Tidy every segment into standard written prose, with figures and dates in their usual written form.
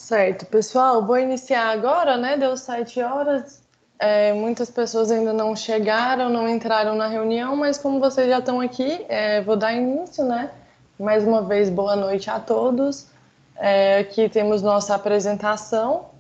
Certo, pessoal, vou iniciar agora, né? Deu 7 horas. Muitas pessoas ainda não chegaram, não entraram na reunião, mas como vocês já estão aqui, vou dar início, né? Mais uma vez, boa noite a todos. Aqui temos nossa apresentação.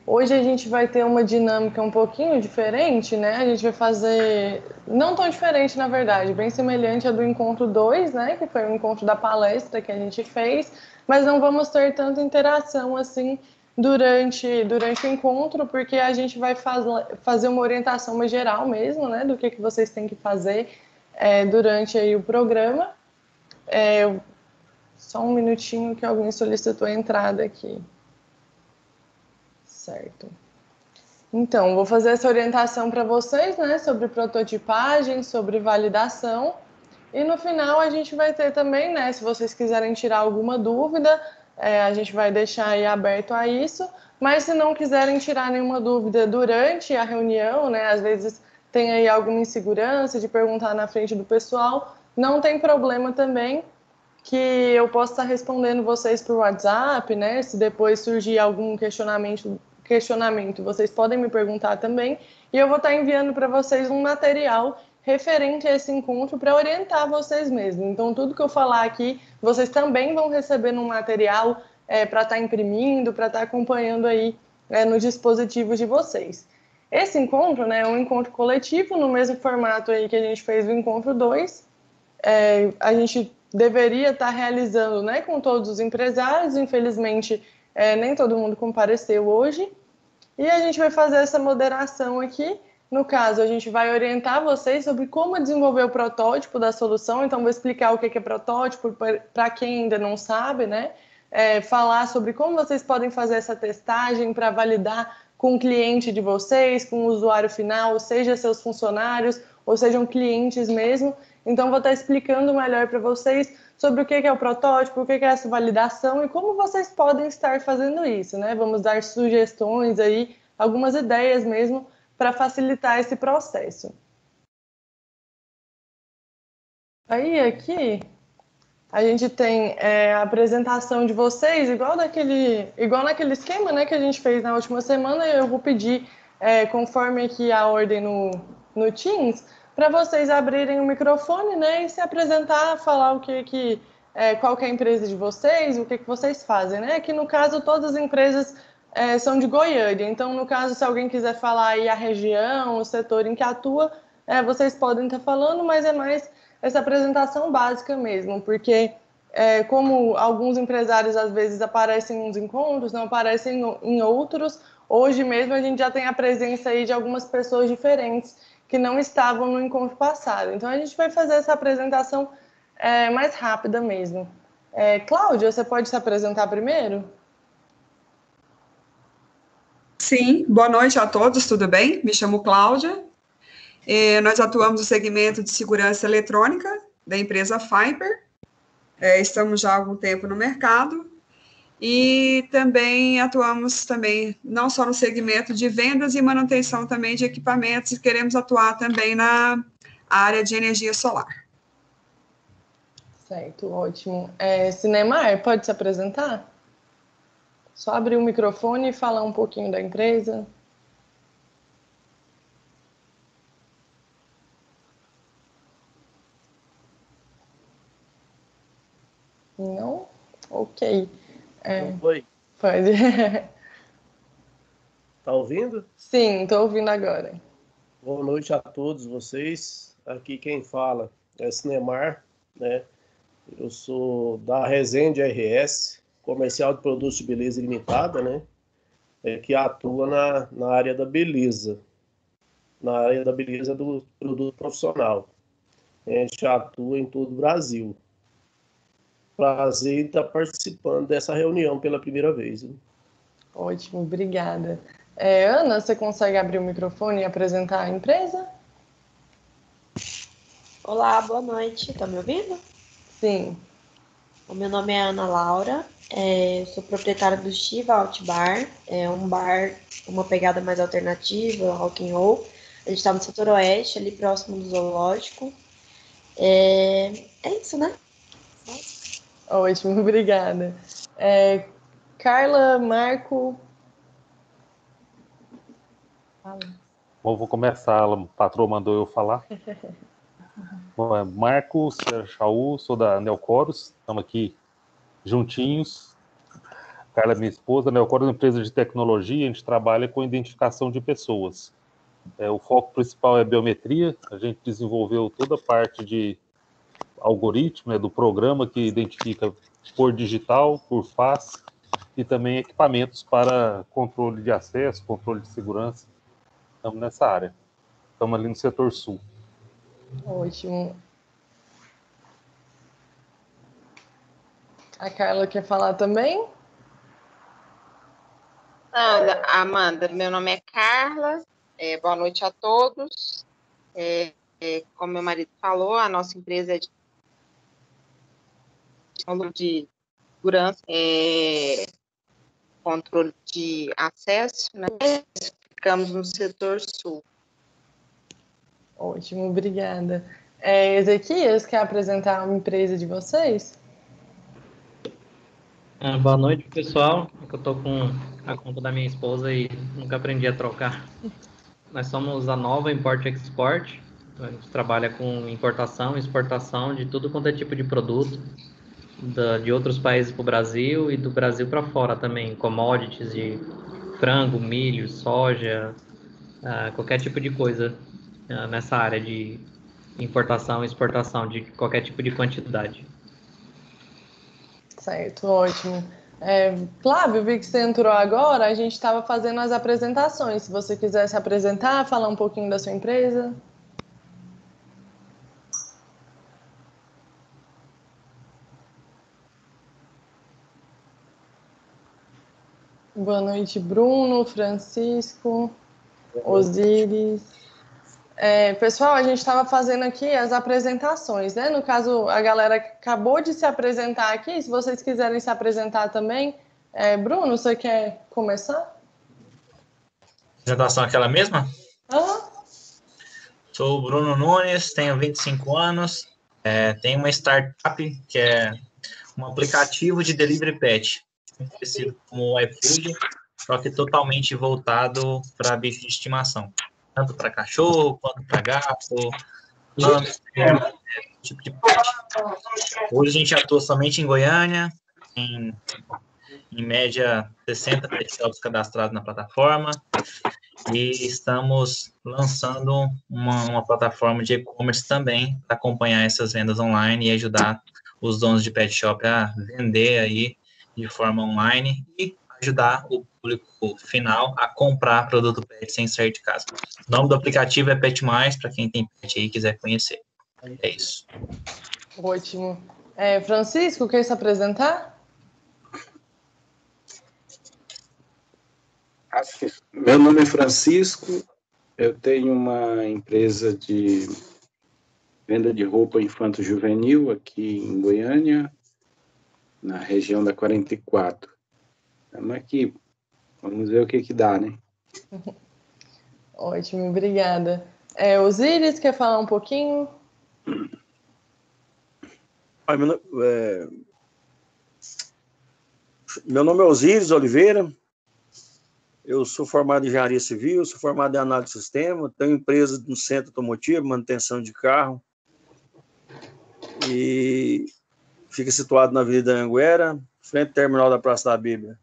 Hoje a gente vai ter uma dinâmica um pouquinho diferente, né? A gente vai fazer, não tão diferente na verdade, bem semelhante à do encontro 2, né? Que foi o encontro da palestra que a gente fez, mas não vamos ter tanta interação assim durante o encontro, porque a gente vai fazer uma orientação mais geral mesmo, né? Do que vocês têm que fazer durante aí o programa. Só um minutinho que alguém solicitou a entrada aqui. Certo. Então, vou fazer essa orientação para vocês, né, sobre prototipagem, sobre validação. E no final a gente vai ter também, né, se vocês quiserem tirar alguma dúvida, a gente vai deixar aí aberto a isso. Mas se não quiserem tirar nenhuma dúvida durante a reunião, né, às vezes tem aí alguma insegurança de perguntar na frente do pessoal, não tem problema também, que eu posso estar respondendo vocês por WhatsApp, né? Se depois surgir algum questionamento, vocês podem me perguntar também. E eu vou estar enviando para vocês um material referente a esse encontro para orientar vocês mesmos. Então, tudo que eu falar aqui, vocês também vão receber no material para estar imprimindo, para estar acompanhando aí nos dispositivos de vocês. Esse encontro, né, é um encontro coletivo, no mesmo formato aí que a gente fez o encontro 2. A gente deveria estar realizando, né, com todos os empresários, infelizmente nem todo mundo compareceu hoje, e a gente vai fazer essa moderação aqui. No caso, a gente vai orientar vocês sobre como desenvolver o protótipo da solução, então vou explicar o que é protótipo para quem ainda não sabe, né? Falar sobre como vocês podem fazer essa testagem para validar com o cliente de vocês, com o usuário final, seja seus funcionários ou sejam clientes mesmo. Então, vou estar explicando melhor para vocês sobre o que é o protótipo, o que é essa validação e como vocês podem estar fazendo isso, né? Vamos dar sugestões aí, algumas ideias mesmo, para facilitar esse processo. Aí, aqui, a gente tem a apresentação de vocês, igual naquele esquema, né, que a gente fez na última semana. Eu vou pedir, conforme aqui a ordem no Teams, para vocês abrirem o microfone, né, e se apresentar, falar qual que é a empresa de vocês, o que vocês fazem, né? Aqui no caso todas as empresas são de Goiânia, então no caso se alguém quiser falar aí a região, o setor em que atua, vocês podem estar falando, mas é mais essa apresentação básica mesmo, porque como alguns empresários às vezes aparecem em uns encontros, não aparecem em outros, hoje mesmo a gente já tem a presença aí de algumas pessoas diferentes que não estavam no encontro passado. Então a gente vai fazer essa apresentação mais rápida mesmo. Cláudia, você pode se apresentar primeiro? Sim, boa noite a todos, tudo bem? Me chamo Cláudia. Nós atuamos no segmento de segurança eletrônica da empresa Fiber. Estamos já há algum tempo no mercado e também atuamos não só no segmento de vendas e manutenção também de equipamentos, e queremos atuar também na área de energia solar. Certo, ótimo. Cinemar, pode se apresentar? Só abrir o microfone e falar um pouquinho da empresa. Não? Ok. Oi. Pode. Tá ouvindo? Sim, estou ouvindo agora. Boa noite a todos vocês. Aqui quem fala é Cinemar, né? Eu sou da Resende RS, comercial de produtos de beleza limitada, né? Que atua na área da beleza, do produto profissional. A gente atua em todo o Brasil. Prazer em estar participando dessa reunião pela primeira vez. Hein? Ótimo, obrigada. Ana, você consegue abrir o microfone e apresentar a empresa? Olá, boa noite. Tá me ouvindo? Sim. O meu nome é Ana Laura, eu sou proprietária do Shiva Out Bar, é um bar, uma pegada mais alternativa, rock and roll. A gente está no setor oeste, ali próximo do zoológico. É isso, né? Ótimo, obrigada. Carla, Marco. Fala. Bom, vou começar, a patroa mandou eu falar. Bom, Marco Chaú, sou da Neocoros, estamos aqui juntinhos. Carla é minha esposa. A Neocoros é uma empresa de tecnologia, a gente trabalha com identificação de pessoas. O foco principal é biometria, a gente desenvolveu toda a parte de algoritmo, do programa que identifica por digital, por face, e também equipamentos para controle de acesso, controle de segurança. Estamos nessa área. Estamos ali no setor sul. Ótimo. A Carla quer falar também? Amanda, meu nome é Carla. Boa noite a todos. Como meu marido falou, a nossa empresa é de segurança, controle de acesso, né? Ficamos no setor sul. Ótimo, obrigada. Ezequias, quer apresentar a empresa de vocês? Boa noite, pessoal. Eu estou com a conta da minha esposa e nunca aprendi a trocar. Nós somos a Nova Import Export. A gente trabalha com importação e exportação de tudo quanto é tipo de produto de outros países para o Brasil e do Brasil para fora também. Commodities de frango, milho, soja, qualquer tipo de coisa nessa área de importação e exportação de qualquer tipo de quantidade. Certo, ótimo. Flávio, vi que você entrou agora, a gente estava fazendo as apresentações. Se você quiser se apresentar, falar um pouquinho da sua empresa. Boa noite, Bruno, Francisco, Osíris. Pessoal, a gente estava fazendo aqui as apresentações, né? No caso, a galera acabou de se apresentar aqui. Se vocês quiserem se apresentar também. Bruno, você quer começar? A apresentação é aquela mesma? Sou o Bruno Nunes, tenho 25 anos, tenho uma startup que é um aplicativo de delivery pet, conhecido como o iFood, só que totalmente voltado para bicho de estimação, tanto para cachorro quanto para gato, hamster, tipo de pet. Hoje a gente atua somente em Goiânia, em média 60 pet shops cadastrados na plataforma, e estamos lançando uma plataforma de e-commerce também para acompanhar essas vendas online e ajudar os donos de pet shop a vender aí de forma online e ajudar o público final a comprar produto pet sem sair de casa. O nome do aplicativo é Pet Mais, para quem tem pet aí e quiser conhecer. É isso. Ótimo. Francisco, quer se apresentar? Meu nome é Francisco, eu tenho uma empresa de venda de roupa infanto-juvenil aqui em Goiânia, na região da 44. Estamos aqui, vamos ver o que dá, né? Ótimo, obrigada. Osíris, quer falar um pouquinho? Meu nome é Osíris Oliveira. Eu sou formado em engenharia civil, sou formado em análise de sistema, tenho empresa no centro automotivo, manutenção de carro, e fica situado na Avenida Anhanguera, frente ao terminal da Praça da Bíblia.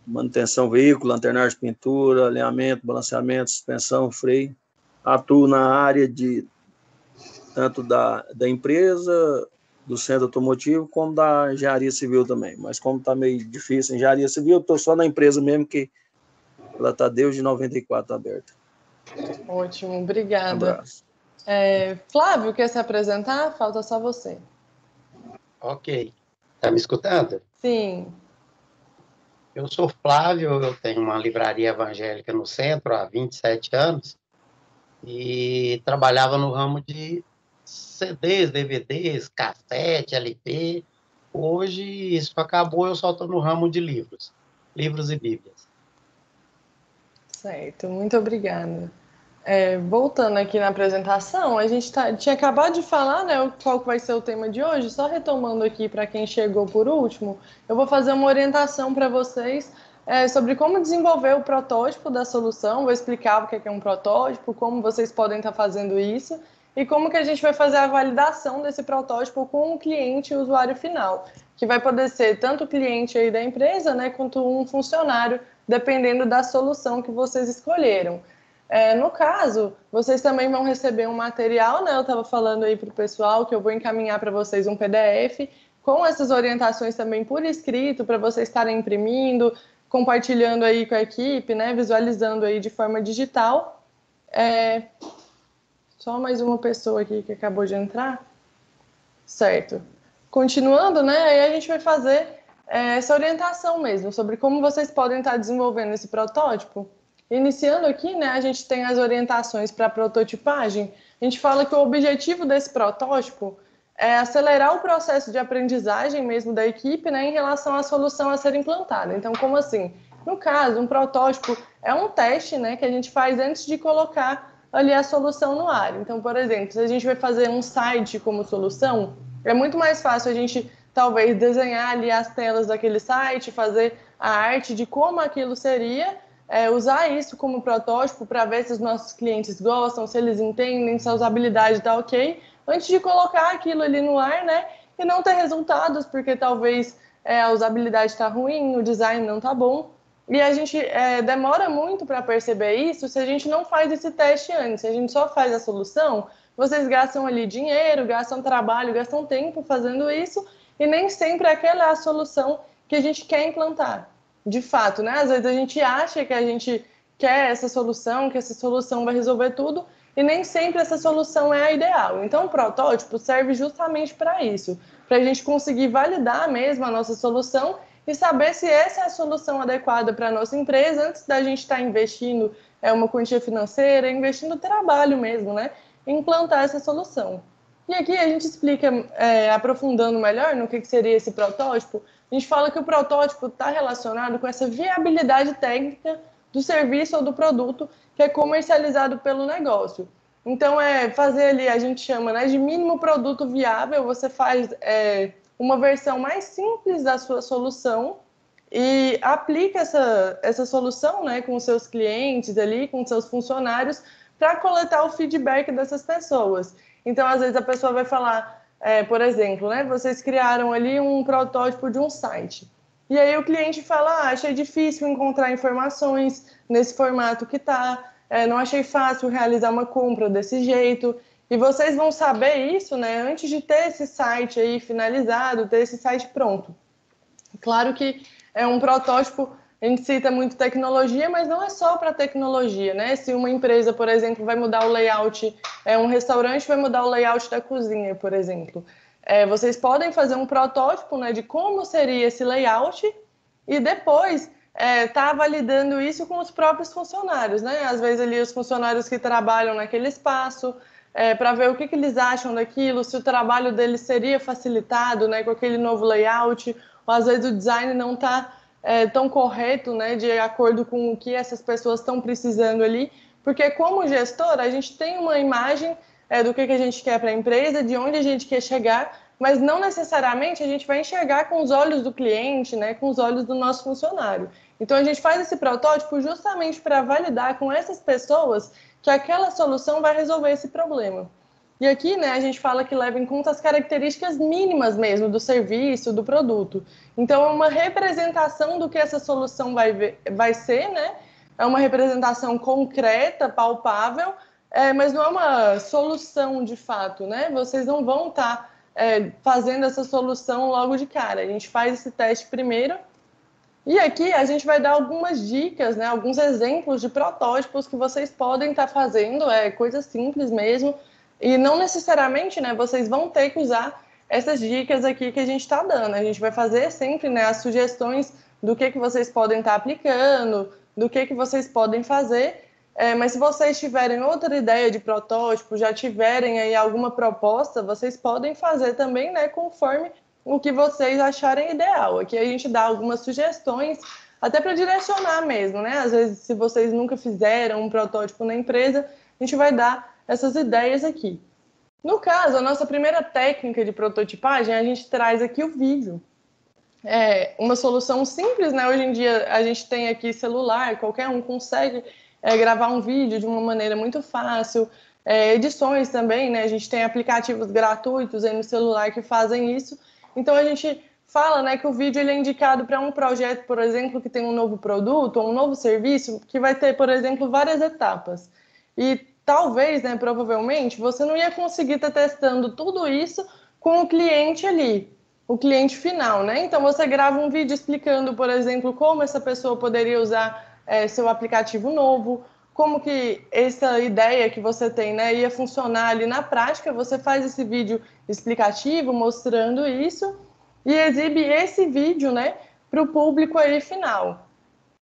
Manutenção veículo, lanternagem de pintura, alinhamento, balanceamento, suspensão, freio. Atuo na área de tanto da empresa, do centro automotivo, como da engenharia civil também. Mas como está meio difícil a engenharia civil, eu estou só na empresa mesmo, que ela está desde 94 aberta. Ótimo, obrigada. Um abraço. Flávio, quer se apresentar? Falta só você. Ok. Está me escutando? Sim. Eu sou Flávio, eu tenho uma livraria evangélica no centro há 27 anos e trabalhava no ramo de CDs, DVDs, cassete, LP. Hoje isso acabou, eu só estou no ramo de livros e bíblias. Certo, muito obrigada. Voltando aqui na apresentação, a gente tinha acabado de falar, né, qual que vai ser o tema de hoje, só retomando aqui para quem chegou por último, eu vou fazer uma orientação para vocês sobre como desenvolver o protótipo da solução, vou explicar o que é um protótipo, como vocês podem estar fazendo isso e como que a gente vai fazer a validação desse protótipo com o cliente e o usuário final, que vai poder ser tanto o cliente aí da empresa, né, quanto um funcionário, dependendo da solução que vocês escolheram. No caso, vocês também vão receber um material, né? Eu estava falando aí para o pessoal que eu vou encaminhar para vocês um PDF com essas orientações também por escrito, para vocês estarem imprimindo, compartilhando aí com a equipe, né? Visualizando aí de forma digital. Só mais uma pessoa aqui que acabou de entrar. Certo. Continuando, né? Aí a gente vai fazer essa orientação mesmo, sobre como vocês podem estar desenvolvendo esse protótipo. Iniciando aqui, né, a gente tem as orientações para a prototipagem. A gente fala que o objetivo desse protótipo é acelerar o processo de aprendizagem mesmo da equipe, né, em relação à solução a ser implantada. Então, como assim? No caso, um protótipo é um teste, né, que a gente faz antes de colocar ali a solução no ar. Então, por exemplo, se a gente vai fazer um site como solução, é muito mais fácil a gente, talvez, desenhar ali as telas daquele site, fazer a arte de como aquilo seria, usar isso como protótipo para ver se os nossos clientes gostam, se eles entendem, se a usabilidade está ok, antes de colocar aquilo ali no ar, né? E não ter resultados, porque talvez a usabilidade está ruim, o design não está bom. E a gente demora muito para perceber isso se a gente não faz esse teste antes. Se a gente só faz a solução, vocês gastam ali dinheiro, gastam trabalho, gastam tempo fazendo isso, e nem sempre aquela é a solução que a gente quer implantar. De fato, né? Às vezes a gente acha que a gente quer essa solução, que essa solução vai resolver tudo, e nem sempre essa solução é a ideal. Então, o protótipo serve justamente para isso, para a gente conseguir validar mesmo a nossa solução e saber se essa é a solução adequada para a nossa empresa, antes da gente estar investindo uma quantia financeira, investindo trabalho mesmo, né? Em implantar essa solução. E aqui a gente explica, aprofundando melhor no que seria esse protótipo. A gente fala que o protótipo está relacionado com essa viabilidade técnica do serviço ou do produto que é comercializado pelo negócio. Então, fazer ali, a gente chama, né, de mínimo produto viável. Você faz uma versão mais simples da sua solução e aplica essa solução, né, com os seus clientes ali, com os seus funcionários, para coletar o feedback dessas pessoas. Então, às vezes, a pessoa vai falar, por exemplo, né, vocês criaram ali um protótipo de um site. E aí o cliente fala, achei difícil encontrar informações nesse formato que está, não achei fácil realizar uma compra desse jeito. E vocês vão saber isso, né, antes de ter esse site aí finalizado, ter esse site pronto. Claro que é um protótipo, a gente cita muito tecnologia, mas não é só para tecnologia, né? Se uma empresa, por exemplo, vai mudar o layout, um restaurante vai mudar o layout da cozinha, por exemplo. Vocês podem fazer um protótipo, né, de como seria esse layout e depois tá validando isso com os próprios funcionários, né? Às vezes ali os funcionários que trabalham naquele espaço, para ver o que eles acham daquilo, se o trabalho deles seria facilitado, né, com aquele novo layout, ou às vezes o design não está tão correto, né, de acordo com o que essas pessoas estão precisando ali, porque como gestor a gente tem uma imagem do que a gente quer para a empresa, de onde a gente quer chegar, mas não necessariamente a gente vai enxergar com os olhos do cliente, né, com os olhos do nosso funcionário. Então a gente faz esse protótipo justamente para validar com essas pessoas que aquela solução vai resolver esse problema. E aqui, né, a gente fala que leva em conta as características mínimas mesmo do serviço, do produto. Então, é uma representação do que essa solução vai ser, né? É uma representação concreta, palpável, mas não é uma solução de fato, né? Vocês não vão estar fazendo essa solução logo de cara. A gente faz esse teste primeiro. E aqui a gente vai dar algumas dicas, né? Alguns exemplos de protótipos que vocês podem estar fazendo, coisa simples mesmo. E não necessariamente, né, vocês vão ter que usar essas dicas aqui que a gente está dando. A gente vai fazer sempre, né, as sugestões do que vocês podem estar aplicando, do que vocês podem fazer. Mas se vocês tiverem outra ideia de protótipo, já tiverem aí alguma proposta, vocês podem fazer também, né, conforme o que vocês acharem ideal. Aqui a gente dá algumas sugestões, até para direcionar mesmo, né? Às vezes, se vocês nunca fizeram um protótipo na empresa, a gente vai dar essas ideias aqui. No caso, a nossa primeira técnica de prototipagem, a gente traz aqui o vídeo. É uma solução simples, né? Hoje em dia a gente tem aqui celular, qualquer um consegue gravar um vídeo de uma maneira muito fácil. Edições também, né? A gente tem aplicativos gratuitos aí no celular que fazem isso. Então a gente fala, né, que o vídeo ele é indicado para um projeto, por exemplo, que tem um novo produto ou um novo serviço que vai ter, por exemplo, várias etapas. E talvez, né, provavelmente, você não ia conseguir estar testando tudo isso com o cliente ali, o cliente final, né? Então você grava um vídeo explicando, por exemplo, como essa pessoa poderia usar seu aplicativo novo, como que essa ideia que você tem, né, ia funcionar ali na prática. Você faz esse vídeo explicativo mostrando isso e exibe esse vídeo, né, para o público aí final.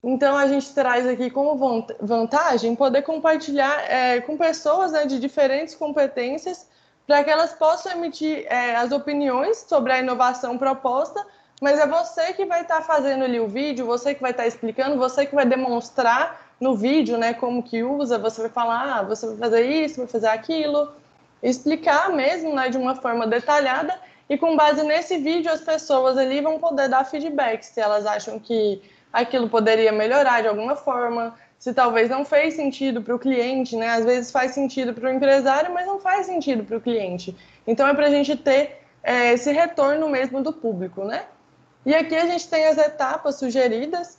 Então a gente traz aqui como vantagem poder compartilhar com pessoas, né, de diferentes competências, para que elas possam emitir as opiniões sobre a inovação proposta, mas é você que vai estar fazendo ali o vídeo, você que vai estar explicando, você que vai demonstrar no vídeo, né, como que usa, você vai falar, você vai fazer isso, vai fazer aquilo, explicar mesmo, né, de uma forma detalhada, e com base nesse vídeo as pessoas ali vão poder dar feedback, se elas acham que aquilo poderia melhorar de alguma forma, se talvez não fez sentido para o cliente, né? Às vezes faz sentido para o empresário, mas não faz sentido para o cliente. Então é para a gente ter esse retorno mesmo do público, né? E aqui a gente tem as etapas sugeridas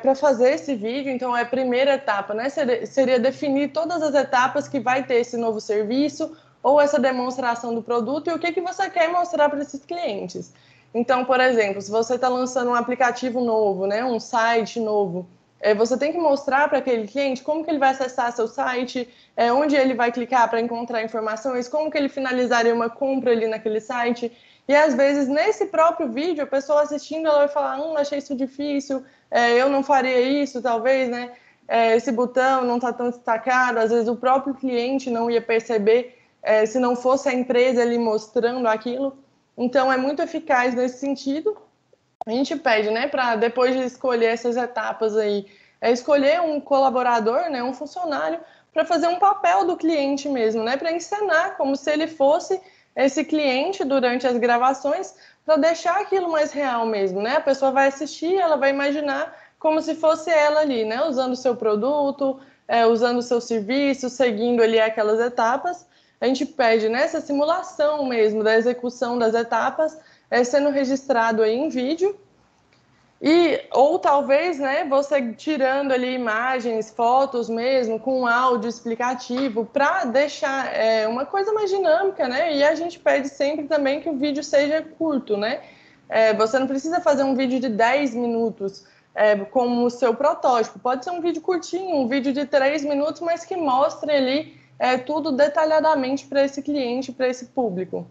para fazer esse vídeo. Então a primeira etapa, né, seria definir todas as etapas que vai ter esse novo serviço ou essa demonstração do produto e o que você quer mostrar para esses clientes. Então, por exemplo, se você está lançando um aplicativo novo, né, um site novo, você tem que mostrar para aquele cliente como que ele vai acessar seu site, onde ele vai clicar para encontrar informações, como que ele finalizaria uma compra ali naquele site. E às vezes, nesse próprio vídeo, a pessoa assistindo, ela vai falar, achei isso difícil, eu não faria isso, talvez, né? Esse botão não está tão destacado. Às vezes o próprio cliente não ia perceber se não fosse a empresa ali mostrando aquilo. Então, é muito eficaz nesse sentido. A gente pede, né, para depois de escolher essas etapas aí, escolher um colaborador, né, um funcionário, para fazer um papel do cliente mesmo, né, para encenar como se ele fosse esse cliente durante as gravações, para deixar aquilo mais real mesmo, né? A pessoa vai assistir, ela vai imaginar como se fosse ela ali, né, usando o seu produto, usando o seu serviço, seguindo ali aquelas etapas. A gente pede, né, essa simulação mesmo da execução das etapas, sendo registrado aí em vídeo. Ou talvez, né, você tirando ali imagens, fotos mesmo, com áudio explicativo, para deixar uma coisa mais dinâmica, né? E a gente pede sempre também que o vídeo seja curto, né? Você não precisa fazer um vídeo de 10 minutos como o seu protótipo. Pode ser um vídeo curtinho, um vídeo de 3 minutos, mas que mostre ali tudo detalhadamente para esse cliente, para esse público.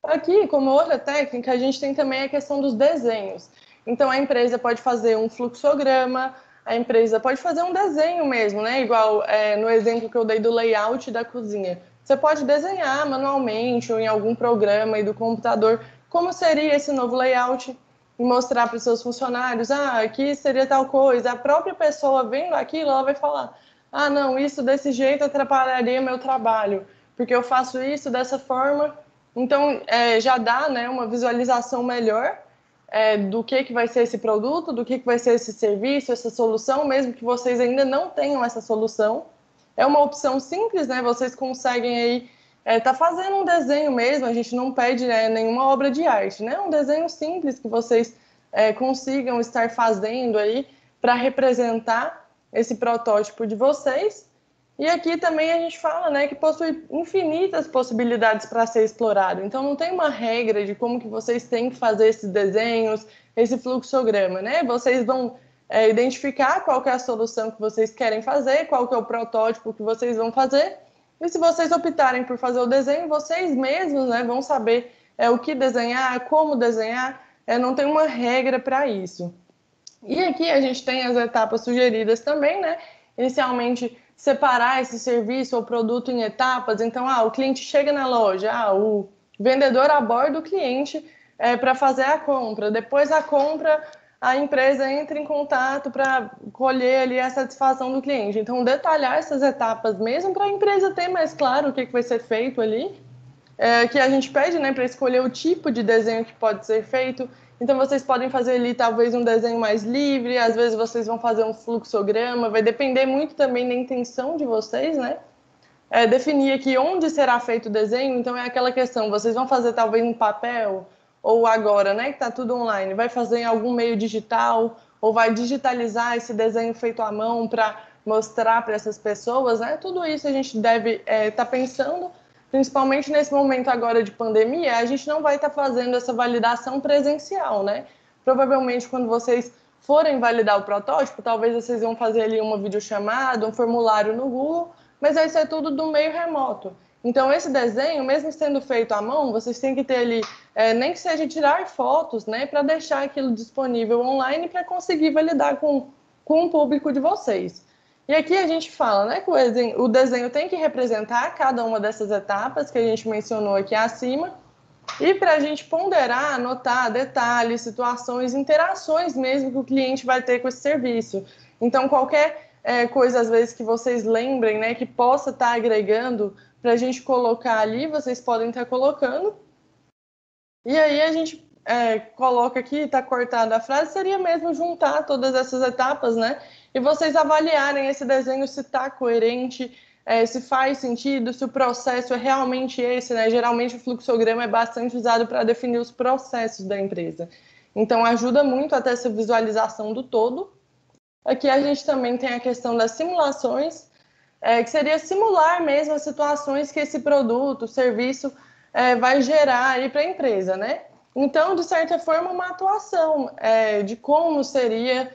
Aqui, como outra técnica, a gente tem também a questão dos desenhos. Então, a empresa pode fazer um fluxograma, a empresa pode fazer um desenho mesmo, né? Igual no exemplo que eu dei do layout da cozinha. Você pode desenhar manualmente ou em algum programa aí do computador como seria esse novo layout e mostrar para os seus funcionários, aqui seria tal coisa. A própria pessoa vendo aquilo, ela vai falar, não, isso desse jeito atrapalharia meu trabalho, porque eu faço isso dessa forma. Então, já dá, né, uma visualização melhor do que vai ser esse produto, do que vai ser esse serviço, essa solução, mesmo que vocês ainda não tenham essa solução. É uma opção simples, né? Vocês conseguem aí tá fazendo um desenho mesmo, a gente não pede nenhuma obra de arte, né? Um desenho simples que vocês consigam estar fazendo aí para representar esse protótipo de vocês. E aqui também a gente fala, né, que possui infinitas possibilidades para ser explorado. Então, não tem uma regra de como que vocês têm que fazer esses desenhos, esse fluxograma, né? Vocês vão identificar qual que é a solução que vocês querem fazer, qual que é o protótipo que vocês vão fazer. E se vocês optarem por fazer o desenho, vocês mesmos, né, vão saber o que desenhar, como desenhar. Não tem uma regra para isso. E aqui a gente tem as etapas sugeridas também, né? Inicialmente, separar esse serviço ou produto em etapas. Então, o cliente chega na loja, o vendedor aborda o cliente para fazer a compra. Depois a compra, a empresa entra em contato para colher ali a satisfação do cliente. Então, detalhar essas etapas mesmo para a empresa ter mais claro o que vai ser feito ali, que a gente pede, né, para escolher o tipo de desenho que pode ser feito. Então, vocês podem fazer ali talvez um desenho mais livre, às vezes vocês vão fazer um fluxograma, vai depender muito também da intenção de vocês, né? Definir aqui onde será feito o desenho, então é aquela questão, vocês vão fazer talvez em papel, ou agora, né, que está tudo online, vai fazer em algum meio digital, ou vai digitalizar esse desenho feito à mão para mostrar para essas pessoas, né? Tudo isso a gente deve estar pensando, principalmente nesse momento agora de pandemia, a gente não vai estar fazendo essa validação presencial, né? Provavelmente quando vocês forem validar o protótipo, talvez vocês vão fazer ali uma videochamada, um formulário no Google, mas vai ser tudo do meio remoto. Então, esse desenho, mesmo sendo feito à mão, vocês têm que ter ali, nem que seja tirar fotos, né, para deixar aquilo disponível online para conseguir validar com o público de vocês. E aqui a gente fala, né, que o desenho tem que representar cada uma dessas etapas que a gente mencionou aqui acima, e para a gente ponderar, anotar detalhes, situações, interações mesmo que o cliente vai ter com esse serviço. Então, qualquer coisa, às vezes, que vocês lembrem, né, que possa estar agregando para a gente colocar ali, vocês podem estar colocando. E aí a gente coloca aqui, está cortada a frase, seria mesmo juntar todas essas etapas, né? E vocês avaliarem esse desenho se está coerente, se faz sentido, se o processo é realmente esse, né? Geralmente o fluxograma é bastante usado para definir os processos da empresa. Então ajuda muito até essa visualização do todo. Aqui a gente também tem a questão das simulações, que seria simular mesmo as situações que esse produto, serviço, vai gerar aí para a empresa, né? Então, de certa forma, uma atuação de como seria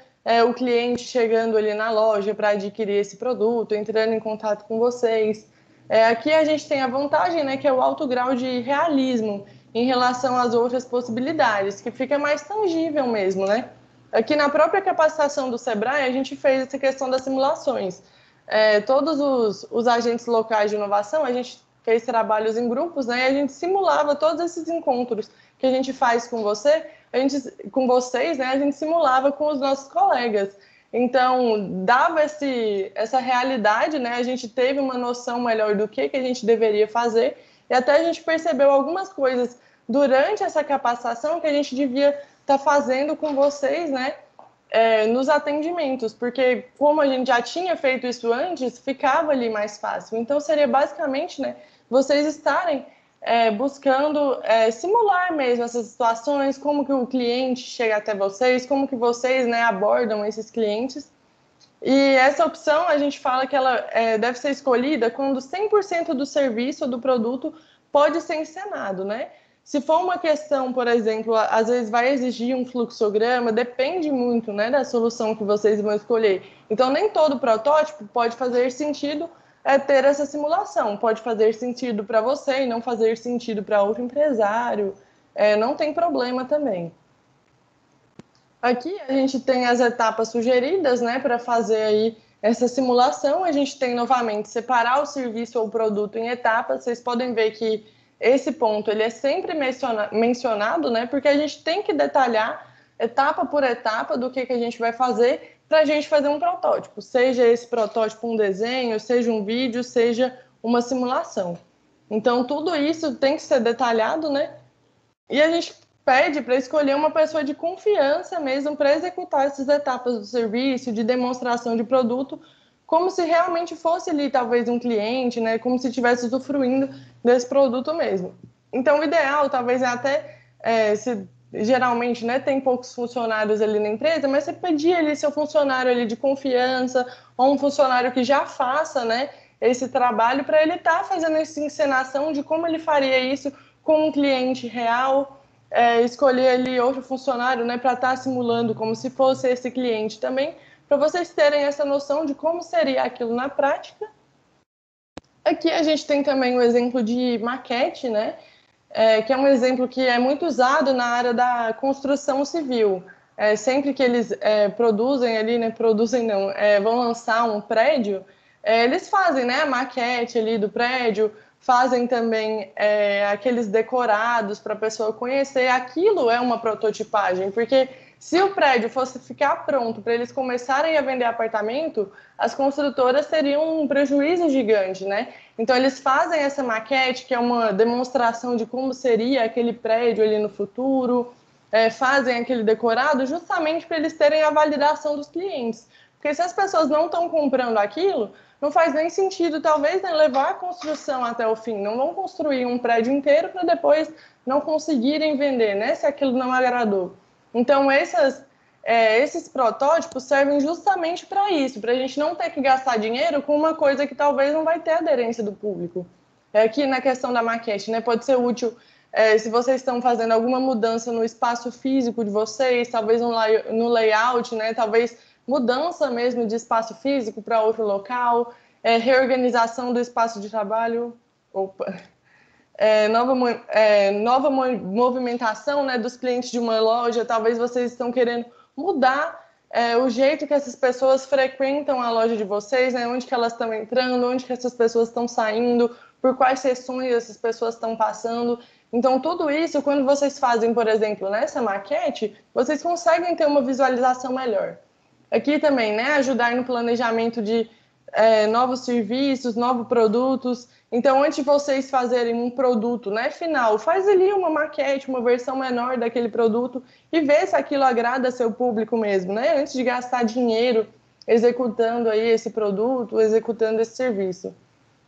o cliente chegando ali na loja para adquirir esse produto, entrando em contato com vocês. Aqui a gente tem a vantagem, né, que é o alto grau de realismo em relação às outras possibilidades, que fica mais tangível mesmo, né? Aqui na própria capacitação do Sebrae, a gente fez essa questão das simulações. Todos os agentes locais de inovação, a gente fez trabalhos em grupos, né? E a gente simulava todos esses encontros que a gente faz com com vocês, né? A gente simulava com os nossos colegas. Então, dava essa realidade, né? A gente teve uma noção melhor do que a gente deveria fazer e até a gente percebeu algumas coisas durante essa capacitação que a gente devia estar fazendo com vocês, né? Nos atendimentos, porque como a gente já tinha feito isso antes, ficava ali mais fácil. Então, seria basicamente, né, vocês estarem buscando simular mesmo essas situações, como que o cliente chega até vocês, como que vocês, né, abordam esses clientes. E essa opção, a gente fala que ela deve ser escolhida quando 100% do serviço ou do produto pode ser encenado, né? Se for uma questão, por exemplo, às vezes vai exigir um fluxograma, depende muito, né, da solução que vocês vão escolher. Então, nem todo protótipo pode fazer sentido ter essa simulação. Pode fazer sentido para você e não fazer sentido para outro empresário. Não tem problema também. Aqui a gente tem as etapas sugeridas, né, para fazer aí essa simulação. A gente tem, novamente, separar o serviço ou o produto em etapas. Vocês podem ver que esse ponto ele é sempre mencionado, né? Porque a gente tem que detalhar etapa por etapa do que a gente vai fazer para a gente fazer um protótipo. Seja esse protótipo um desenho, seja um vídeo, seja uma simulação. Então, tudo isso tem que ser detalhado, né? E a gente pede para escolher uma pessoa de confiança mesmo para executar essas etapas do serviço, de demonstração de produto, como se realmente fosse ali, talvez, um cliente, né? Como se estivesse usufruindo desse produto mesmo. Então, o ideal, talvez, é até, se geralmente, né, tem poucos funcionários ali na empresa, mas você pedir ali seu funcionário ali de confiança, ou um funcionário que já faça, né, esse trabalho, para ele estar fazendo essa encenação de como ele faria isso com um cliente real, escolher ali outro funcionário, né, para estar simulando como se fosse esse cliente também, para vocês terem essa noção de como seria aquilo na prática. Aqui a gente tem também o exemplo de maquete, né? Que é um exemplo que é muito usado na área da construção civil. Sempre que eles produzem ali, né? Produzem não, vão lançar um prédio, eles fazem, né, a maquete ali do prédio, fazem também aqueles decorados para a pessoa conhecer. Aquilo é uma prototipagem, porque se o prédio fosse ficar pronto para eles começarem a vender apartamento, as construtoras teriam um prejuízo gigante, né? Então, eles fazem essa maquete, que é uma demonstração de como seria aquele prédio ali no futuro, fazem aquele decorado justamente para eles terem a validação dos clientes. Porque se as pessoas não estão comprando aquilo, não faz nem sentido, talvez, né, levar a construção até o fim. Não vão construir um prédio inteiro para depois não conseguirem vender, né? Se aquilo não agradou. Então, esses protótipos servem justamente para isso, para a gente não ter que gastar dinheiro com uma coisa que talvez não vai ter aderência do público. Aqui na questão da maquete, né, pode ser útil se vocês estão fazendo alguma mudança no espaço físico de vocês, talvez no layout, né, talvez mudança mesmo de espaço físico para outro local, reorganização do espaço de trabalho, nova movimentação, né, dos clientes de uma loja. Talvez vocês estão querendo mudar o jeito que essas pessoas frequentam a loja de vocês, né, onde que elas estão entrando, onde que essas pessoas estão saindo, por quais sessões essas pessoas estão passando. Então, tudo isso, quando vocês fazem, por exemplo, nessa maquete, vocês conseguem ter uma visualização melhor. Aqui também, né, ajudar no planejamento de novos serviços, novos produtos. Então, antes de vocês fazerem um produto, né, final, faz ali uma maquete, uma versão menor daquele produto e vê se aquilo agrada seu público mesmo, né, antes de gastar dinheiro executando aí esse produto, executando esse serviço.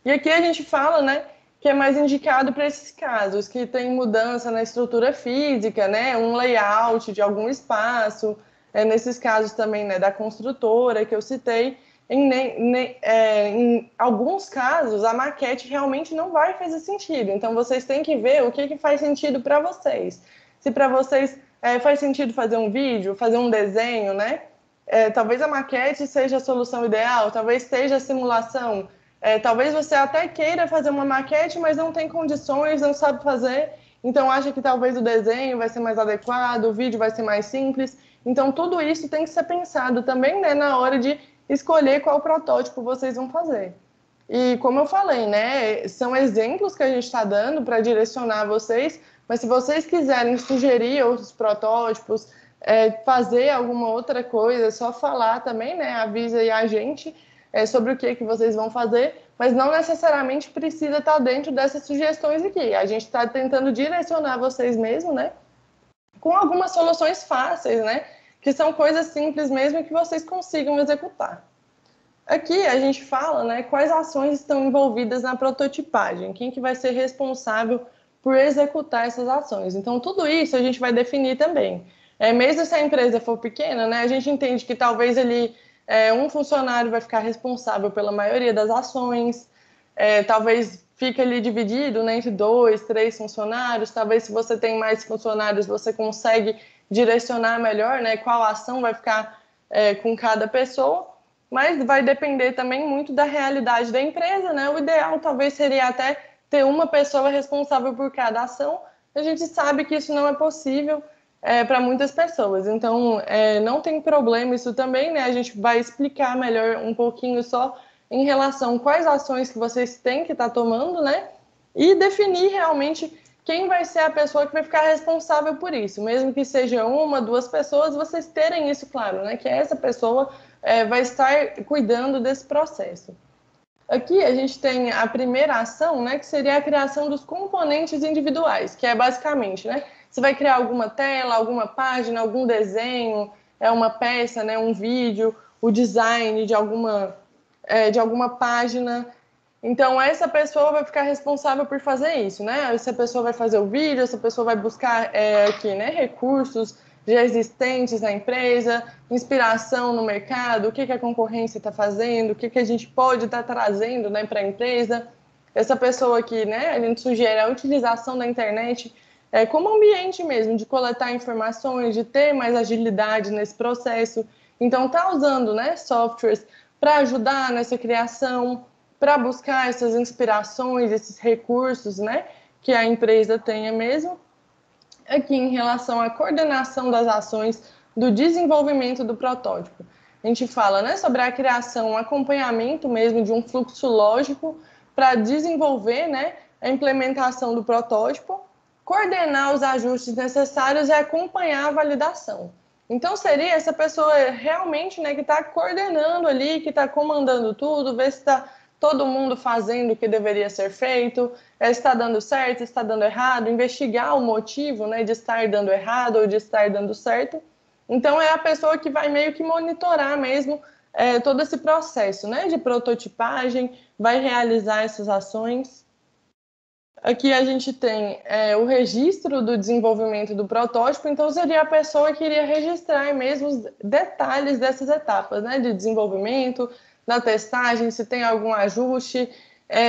E aqui a gente fala, né, que é mais indicado para esses casos, que tem mudança na estrutura física, né, um layout de algum espaço, nesses casos também, né, da construtora que eu citei. Em alguns casos, a maquete realmente não vai fazer sentido. Então, vocês têm que ver o que faz sentido para vocês. Se para vocês faz sentido fazer um vídeo, fazer um desenho, né? Talvez a maquete seja a solução ideal, talvez seja a simulação. Talvez você até queira fazer uma maquete, mas não tem condições, não sabe fazer. Então, acha que talvez o desenho vai ser mais adequado, o vídeo vai ser mais simples. Então, tudo isso tem que ser pensado também, né, na hora de escolher qual protótipo vocês vão fazer. E como eu falei, né, são exemplos que a gente está dando para direcionar vocês, mas se vocês quiserem sugerir outros protótipos, fazer alguma outra coisa, é só falar também, né, avisa aí a gente sobre o que vocês vão fazer, mas não necessariamente precisa estar dentro dessas sugestões aqui. A gente está tentando direcionar vocês mesmo, né, com algumas soluções fáceis, né, que são coisas simples mesmo que vocês consigam executar. Aqui a gente fala, né, quais ações estão envolvidas na prototipagem, quem que vai ser responsável por executar essas ações. Então, tudo isso a gente vai definir também. Mesmo se a empresa for pequena, né, a gente entende que talvez ali um funcionário vai ficar responsável pela maioria das ações, talvez fique ali dividido, né, entre 2, 3 funcionários, talvez se você tem mais funcionários, você consegue direcionar melhor, né, qual ação vai ficar com cada pessoa, mas vai depender também muito da realidade da empresa, né? O ideal talvez seria até ter uma pessoa responsável por cada ação. A gente sabe que isso não é possível para muitas pessoas, então não tem problema isso também, né? A gente vai explicar melhor um pouquinho só em relação a quais ações que vocês têm que estar tomando, né? E definir realmente quem vai ser a pessoa que vai ficar responsável por isso. Mesmo que seja 1, 2 pessoas, vocês terem isso claro, né? Que essa pessoa vai estar cuidando desse processo. Aqui a gente tem a primeira ação, né? Que seria a criação dos componentes individuais, que é basicamente, né? Você vai criar alguma tela, alguma página, algum desenho, uma peça, né? Um vídeo, o design de alguma página. Então, essa pessoa vai ficar responsável por fazer isso, né? Essa pessoa vai fazer o vídeo, essa pessoa vai buscar aqui, né, recursos já existentes na empresa, inspiração no mercado, o que a concorrência está fazendo, o que a gente pode estar trazendo, né, para a empresa. Essa pessoa aqui, né, a gente sugere a utilização da internet como ambiente mesmo, de coletar informações, de ter mais agilidade nesse processo. Então, tá usando, né, softwares para ajudar nessa criação, para buscar essas inspirações, esses recursos, né, que a empresa tenha mesmo. Aqui, em relação à coordenação das ações do desenvolvimento do protótipo. A gente fala, né, sobre a criação, um acompanhamento mesmo de um fluxo lógico para desenvolver, né, a implementação do protótipo, coordenar os ajustes necessários e acompanhar a validação. Então, seria essa pessoa realmente, né, que está coordenando ali, que está comandando tudo, ver se está todo mundo fazendo o que deveria ser feito, se está dando certo, se está dando errado, investigar o motivo, né, de estar dando errado ou de estar dando certo. Então, é a pessoa que vai meio que monitorar mesmo todo esse processo, né, de prototipagem, vai realizar essas ações. Aqui a gente tem o registro do desenvolvimento do protótipo, então seria a pessoa que iria registrar mesmo os detalhes dessas etapas, né, de desenvolvimento, da testagem, se tem algum ajuste,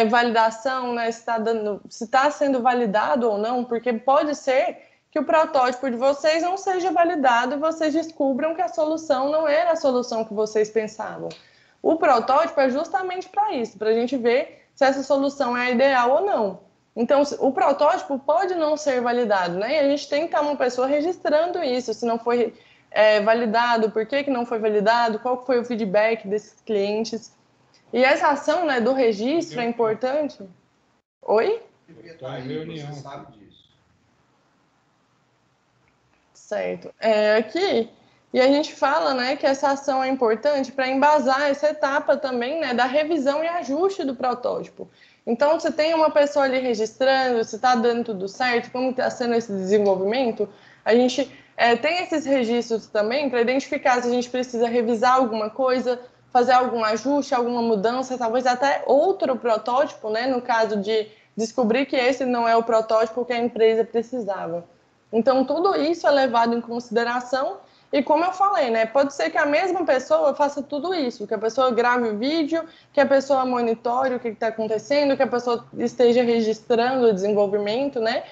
validação, né, se está sendo validado ou não, porque pode ser que o protótipo de vocês não seja validado e vocês descubram que a solução não era a solução que vocês pensavam. O protótipo é justamente para isso, para a gente ver se essa solução é a ideal ou não. Então, o protótipo pode não ser validado, né? E a gente tem que estar uma pessoa registrando isso, se não foi validado, por que não foi validado, qual foi o feedback desses clientes. E essa ação, né, do registro é importante. Oi? Você sabe disso. Certo. Aqui, e a gente fala, né, que essa ação é importante para embasar essa etapa também, né, da revisão e ajuste do protótipo. Então, se tem uma pessoa ali registrando, se está dando tudo certo, como está sendo esse desenvolvimento, a gente tem esses registros também para identificar se a gente precisa revisar alguma coisa, fazer algum ajuste, alguma mudança, talvez até outro protótipo, né, no caso de descobrir que esse não é o protótipo que a empresa precisava. Então, tudo isso é levado em consideração e, como eu falei, né, pode ser que a mesma pessoa faça tudo isso, que a pessoa grave o vídeo, que a pessoa monitore o que está acontecendo, que a pessoa esteja registrando o desenvolvimento, né?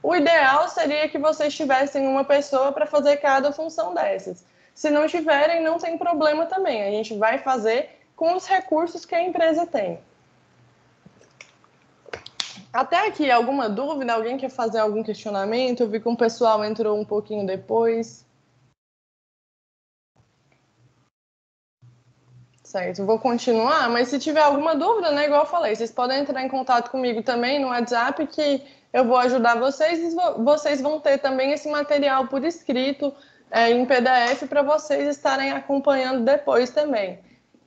O ideal seria que vocês tivessem uma pessoa para fazer cada função dessas. Se não tiverem, não tem problema também. A gente vai fazer com os recursos que a empresa tem. Até aqui, alguma dúvida? Alguém quer fazer algum questionamento? Eu vi que o pessoal entrou um pouquinho depois. Certo, vou continuar, mas se tiver alguma dúvida, né, igual eu falei, vocês podem entrar em contato comigo também no WhatsApp, que eu vou ajudar vocês e vocês vão ter também esse material por escrito em PDF para vocês estarem acompanhando depois também.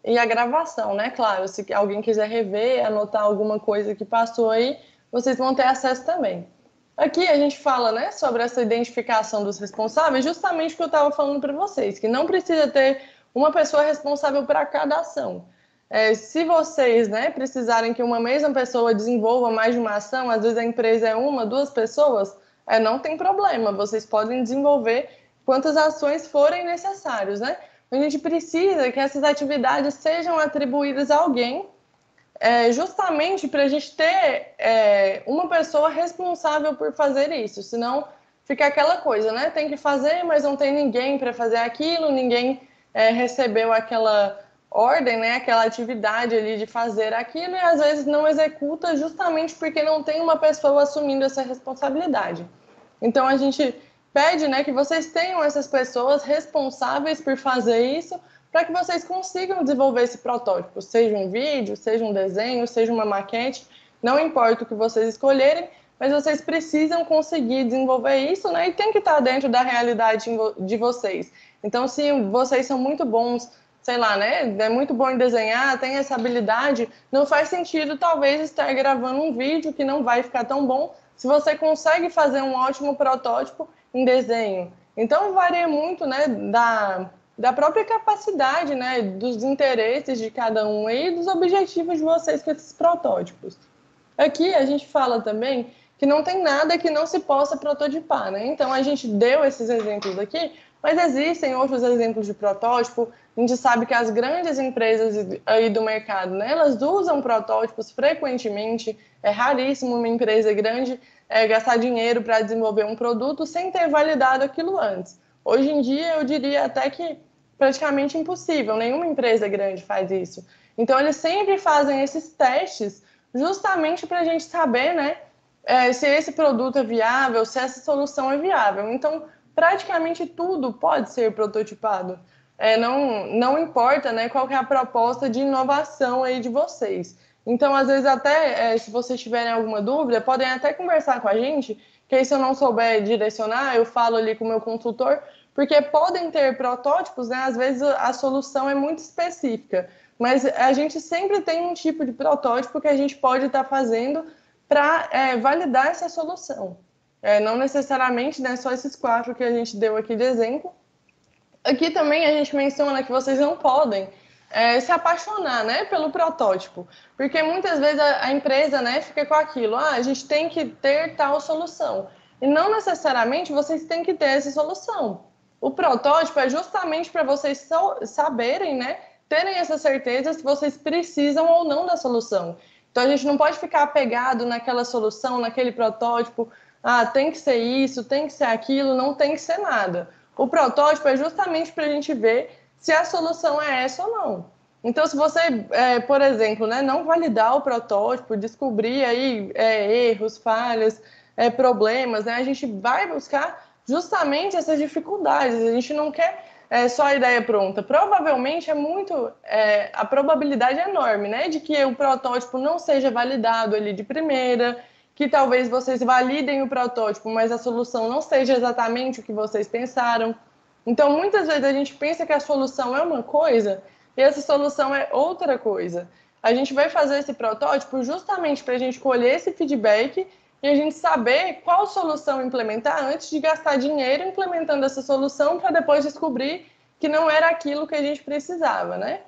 E a gravação, né, claro, se alguém quiser rever, anotar alguma coisa que passou aí, vocês vão ter acesso também. Aqui a gente fala, né, sobre essa identificação dos responsáveis, justamente o que eu estava falando para vocês, que não precisa ter uma pessoa responsável para cada ação. Se vocês, né, precisarem que uma mesma pessoa desenvolva mais de uma ação, às vezes a empresa é uma, duas pessoas, não tem problema, vocês podem desenvolver quantas ações forem necessárias, né? A gente precisa que essas atividades sejam atribuídas a alguém, justamente para a gente ter uma pessoa responsável por fazer isso, senão fica aquela coisa, né? Tem que fazer, mas não tem ninguém para fazer aquilo, ninguém recebeu aquela ordem, né? Aquela atividade ali de fazer aquilo e às vezes não executa justamente porque não tem uma pessoa assumindo essa responsabilidade. Então a gente pede, né, que vocês tenham essas pessoas responsáveis por fazer isso para que vocês consigam desenvolver esse protótipo, seja um vídeo, seja um desenho, seja uma maquete, não importa o que vocês escolherem, mas vocês precisam conseguir desenvolver isso, né, e tem que estar dentro da realidade de vocês. Então, se vocês são muito bons, sei lá, né, é muito bom em desenhar, tem essa habilidade, não faz sentido, talvez, estar gravando um vídeo que não vai ficar tão bom se você consegue fazer um ótimo protótipo em desenho. Então, varia muito, né, da própria capacidade, né, dos interesses de cada um e dos objetivos de vocês com esses protótipos. Aqui a gente fala também que não tem nada que não se possa prototipar, né? Então, a gente deu esses exemplos aqui, mas existem outros exemplos de protótipo. A gente sabe que as grandes empresas aí do mercado, né, elas usam protótipos frequentemente. É raríssimo uma empresa grande gastar dinheiro para desenvolver um produto sem ter validado aquilo antes. Hoje em dia, eu diria até que praticamente impossível. Nenhuma empresa grande faz isso. Então, eles sempre fazem esses testes justamente para a gente saber, né, se esse produto é viável, se essa solução é viável. Então, praticamente tudo pode ser prototipado. Não importa, né, qual que é a proposta de inovação aí de vocês. Então, às vezes, até se vocês tiverem alguma dúvida, podem até conversar com a gente, que aí se eu não souber direcionar, eu falo ali com o meu consultor, porque podem ter protótipos, né? Às vezes a solução é muito específica, mas a gente sempre tem um tipo de protótipo que a gente pode estar fazendo para validar essa solução. Não necessariamente, né, só esses 4 que a gente deu aqui de exemplo. Aqui também a gente menciona que vocês não podem se apaixonar, né, pelo protótipo, porque muitas vezes a empresa, né, fica com aquilo, a gente tem que ter tal solução, e não necessariamente vocês têm que ter essa solução. O protótipo é justamente para vocês saberem, né, terem essa certeza se vocês precisam ou não da solução. Então a gente não pode ficar apegado naquela solução, naquele protótipo, tem que ser isso, tem que ser aquilo, não tem que ser nada. O protótipo é justamente para a gente ver se a solução é essa ou não. Então, se você, por exemplo, né, não validar o protótipo, descobrir aí erros, falhas, problemas, né, a gente vai buscar justamente essas dificuldades. A gente não quer só a ideia pronta. Provavelmente a probabilidade é enorme, né, de que o protótipo não seja validado ali de primeira, que talvez vocês validem o protótipo, mas a solução não seja exatamente o que vocês pensaram. Então, muitas vezes a gente pensa que a solução é uma coisa e essa solução é outra coisa. A gente vai fazer esse protótipo justamente para a gente colher esse feedback e a gente saber qual solução implementar antes de gastar dinheiro implementando essa solução para depois descobrir que não era aquilo que a gente precisava, né?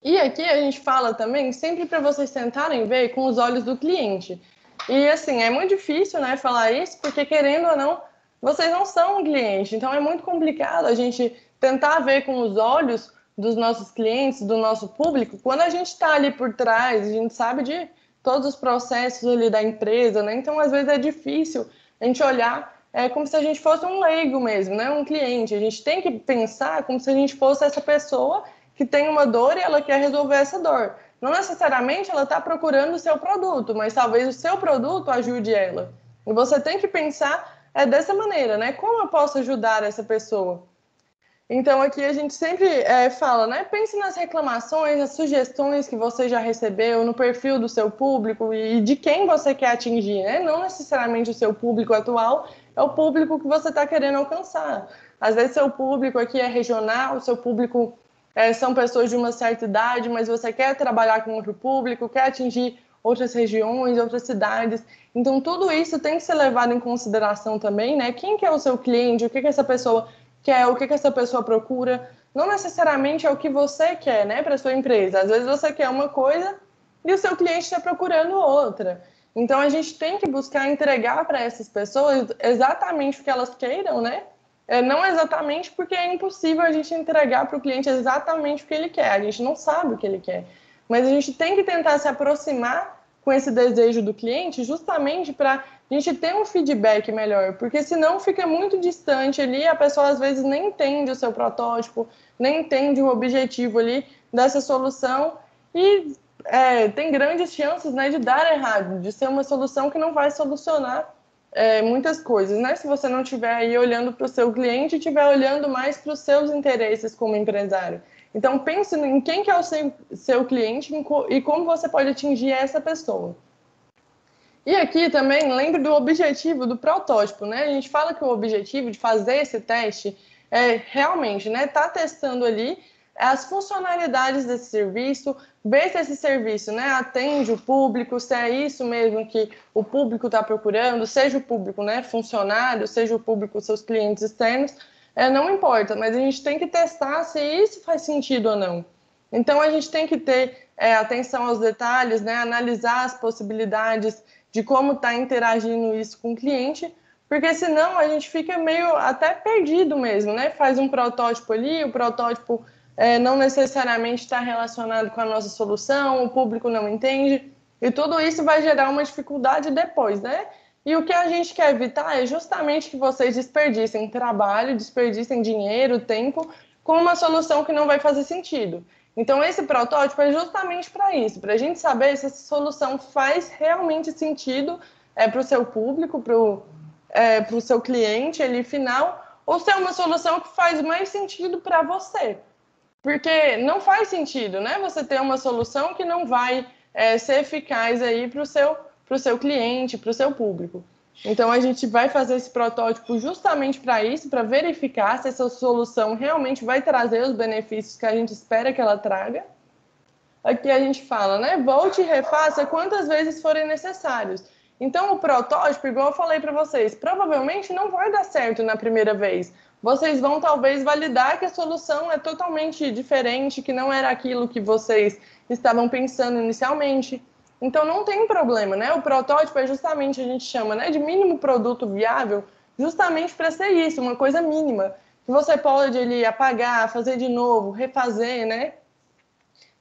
E aqui a gente fala também sempre para vocês tentarem ver com os olhos do cliente. E assim, é muito difícil, né, falar isso, porque querendo ou não, vocês não são um cliente. Então é muito complicado a gente tentar ver com os olhos dos nossos clientes, do nosso público, quando a gente está ali por trás, a gente sabe de todos os processos ali da empresa, né? Então às vezes é difícil a gente olhar como se a gente fosse um leigo mesmo, né? Um cliente. A gente tem que pensar como se a gente fosse essa pessoa que tem uma dor e ela quer resolver essa dor. Não necessariamente ela está procurando o seu produto, mas talvez o seu produto ajude ela. E você tem que pensar dessa maneira, né? Como eu posso ajudar essa pessoa? Então, aqui a gente sempre fala, né? Pense nas reclamações, nas sugestões que você já recebeu, no perfil do seu público e de quem você quer atingir, né? Não necessariamente o seu público atual, é o público que você está querendo alcançar. Às vezes, seu público aqui é regional, seu público são pessoas de uma certa idade, mas você quer trabalhar com outro público, quer atingir outras regiões, outras cidades. Então, tudo isso tem que ser levado em consideração também, né? Quem que é o seu cliente, o que essa pessoa quer, o que essa pessoa procura. Não necessariamente é o que você quer, né, para sua empresa. Às vezes você quer uma coisa e o seu cliente está procurando outra. Então, a gente tem que buscar entregar para essas pessoas exatamente o que elas queiram, né? Não exatamente porque é impossível a gente entregar para o cliente exatamente o que ele quer. A gente não sabe o que ele quer. Mas a gente tem que tentar se aproximar com esse desejo do cliente justamente para a gente ter um feedback melhor. Porque senão fica muito distante ali, a pessoa às vezes nem entende o seu protótipo, nem entende o objetivo ali dessa solução e tem grandes chances, né, de dar errado, de ser uma solução que não vai solucionar muitas coisas, né? Se você não estiver aí olhando para o seu cliente, estiver olhando mais para os seus interesses como empresário. Então, pense em quem que é o seu cliente e como você pode atingir essa pessoa. E aqui também, lembre do objetivo do protótipo, né? A gente fala que o objetivo de fazer esse teste é realmente, né, tá testando ali as funcionalidades desse serviço, ver se esse serviço, né, atende o público, se é isso mesmo que o público está procurando, seja o público, né, funcionário, seja o público, seus clientes externos, não importa, mas a gente tem que testar se isso faz sentido ou não. Então, a gente tem que ter atenção aos detalhes, né, analisar as possibilidades de como está interagindo isso com o cliente, porque senão a gente fica meio até perdido mesmo, né? Faz um protótipo ali, o protótipo não necessariamente está relacionado com a nossa solução, o público não entende, e tudo isso vai gerar uma dificuldade depois, né? E o que a gente quer evitar é justamente que vocês desperdicem trabalho, desperdicem dinheiro, tempo, com uma solução que não vai fazer sentido. Então, esse protótipo é justamente para isso, para a gente saber se essa solução faz realmente sentido para o seu público, para o seu cliente ali final, ou se é uma solução que faz mais sentido para você. Porque não faz sentido, né? Você ter uma solução que não vai ser eficaz aí para o seu cliente, para o seu público. Então, a gente vai fazer esse protótipo justamente para isso, para verificar se essa solução realmente vai trazer os benefícios que a gente espera que ela traga. Aqui a gente fala, né? Volte e refaça quantas vezes forem necessários. Então, o protótipo, igual eu falei para vocês, provavelmente não vai dar certo na primeira vez. Vocês vão talvez validar que a solução é totalmente diferente, que não era aquilo que vocês estavam pensando inicialmente. Então, não tem problema, né? O protótipo é justamente, a gente chama, né, de mínimo produto viável, justamente para ser isso, uma coisa mínima, que você pode ali apagar, fazer de novo, refazer, né?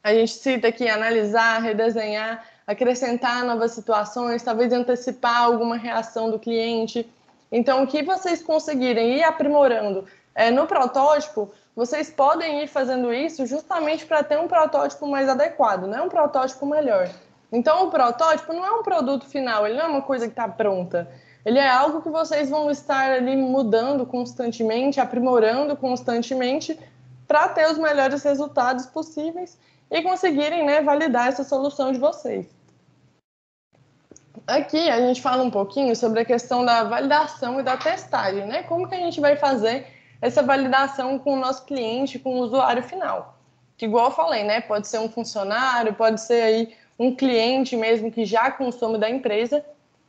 A gente cita aqui analisar, redesenhar, acrescentar novas situações, talvez antecipar alguma reação do cliente. Então, o que vocês conseguirem ir aprimorando no protótipo, vocês podem ir fazendo isso justamente para ter um protótipo mais adequado, né? Um protótipo melhor. Então, o protótipo não é um produto final, ele não é uma coisa que está pronta. Ele é algo que vocês vão estar ali mudando constantemente, aprimorando constantemente para ter os melhores resultados possíveis e conseguirem, né, validar essa solução de vocês. Aqui a gente fala um pouquinho sobre a questão da validação e da testagem, né? Como que a gente vai fazer essa validação com o nosso cliente, com o usuário final. Que, igual eu falei, né? Pode ser um funcionário, pode ser aí um cliente mesmo que já consome da empresa.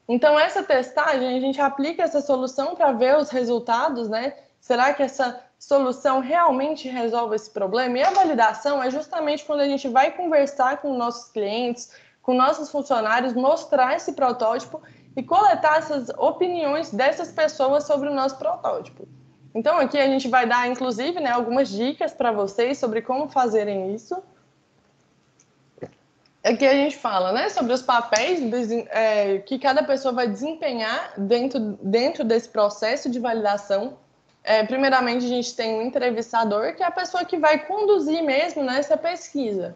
Então, essa testagem, a gente aplica essa solução para ver os resultados, né? Será que essa solução realmente resolve esse problema? E a validação é justamente quando a gente vai conversar com nossos clientes, com nossos funcionários, mostrar esse protótipo e coletar essas opiniões dessas pessoas sobre o nosso protótipo. Então, aqui a gente vai dar, inclusive, né, algumas dicas para vocês sobre como fazerem isso. Aqui a gente fala, né, sobre os papéis que cada pessoa vai desempenhar dentro desse processo de validação. Primeiramente, a gente tem um entrevistador, que é a pessoa que vai conduzir mesmo, né, essa pesquisa,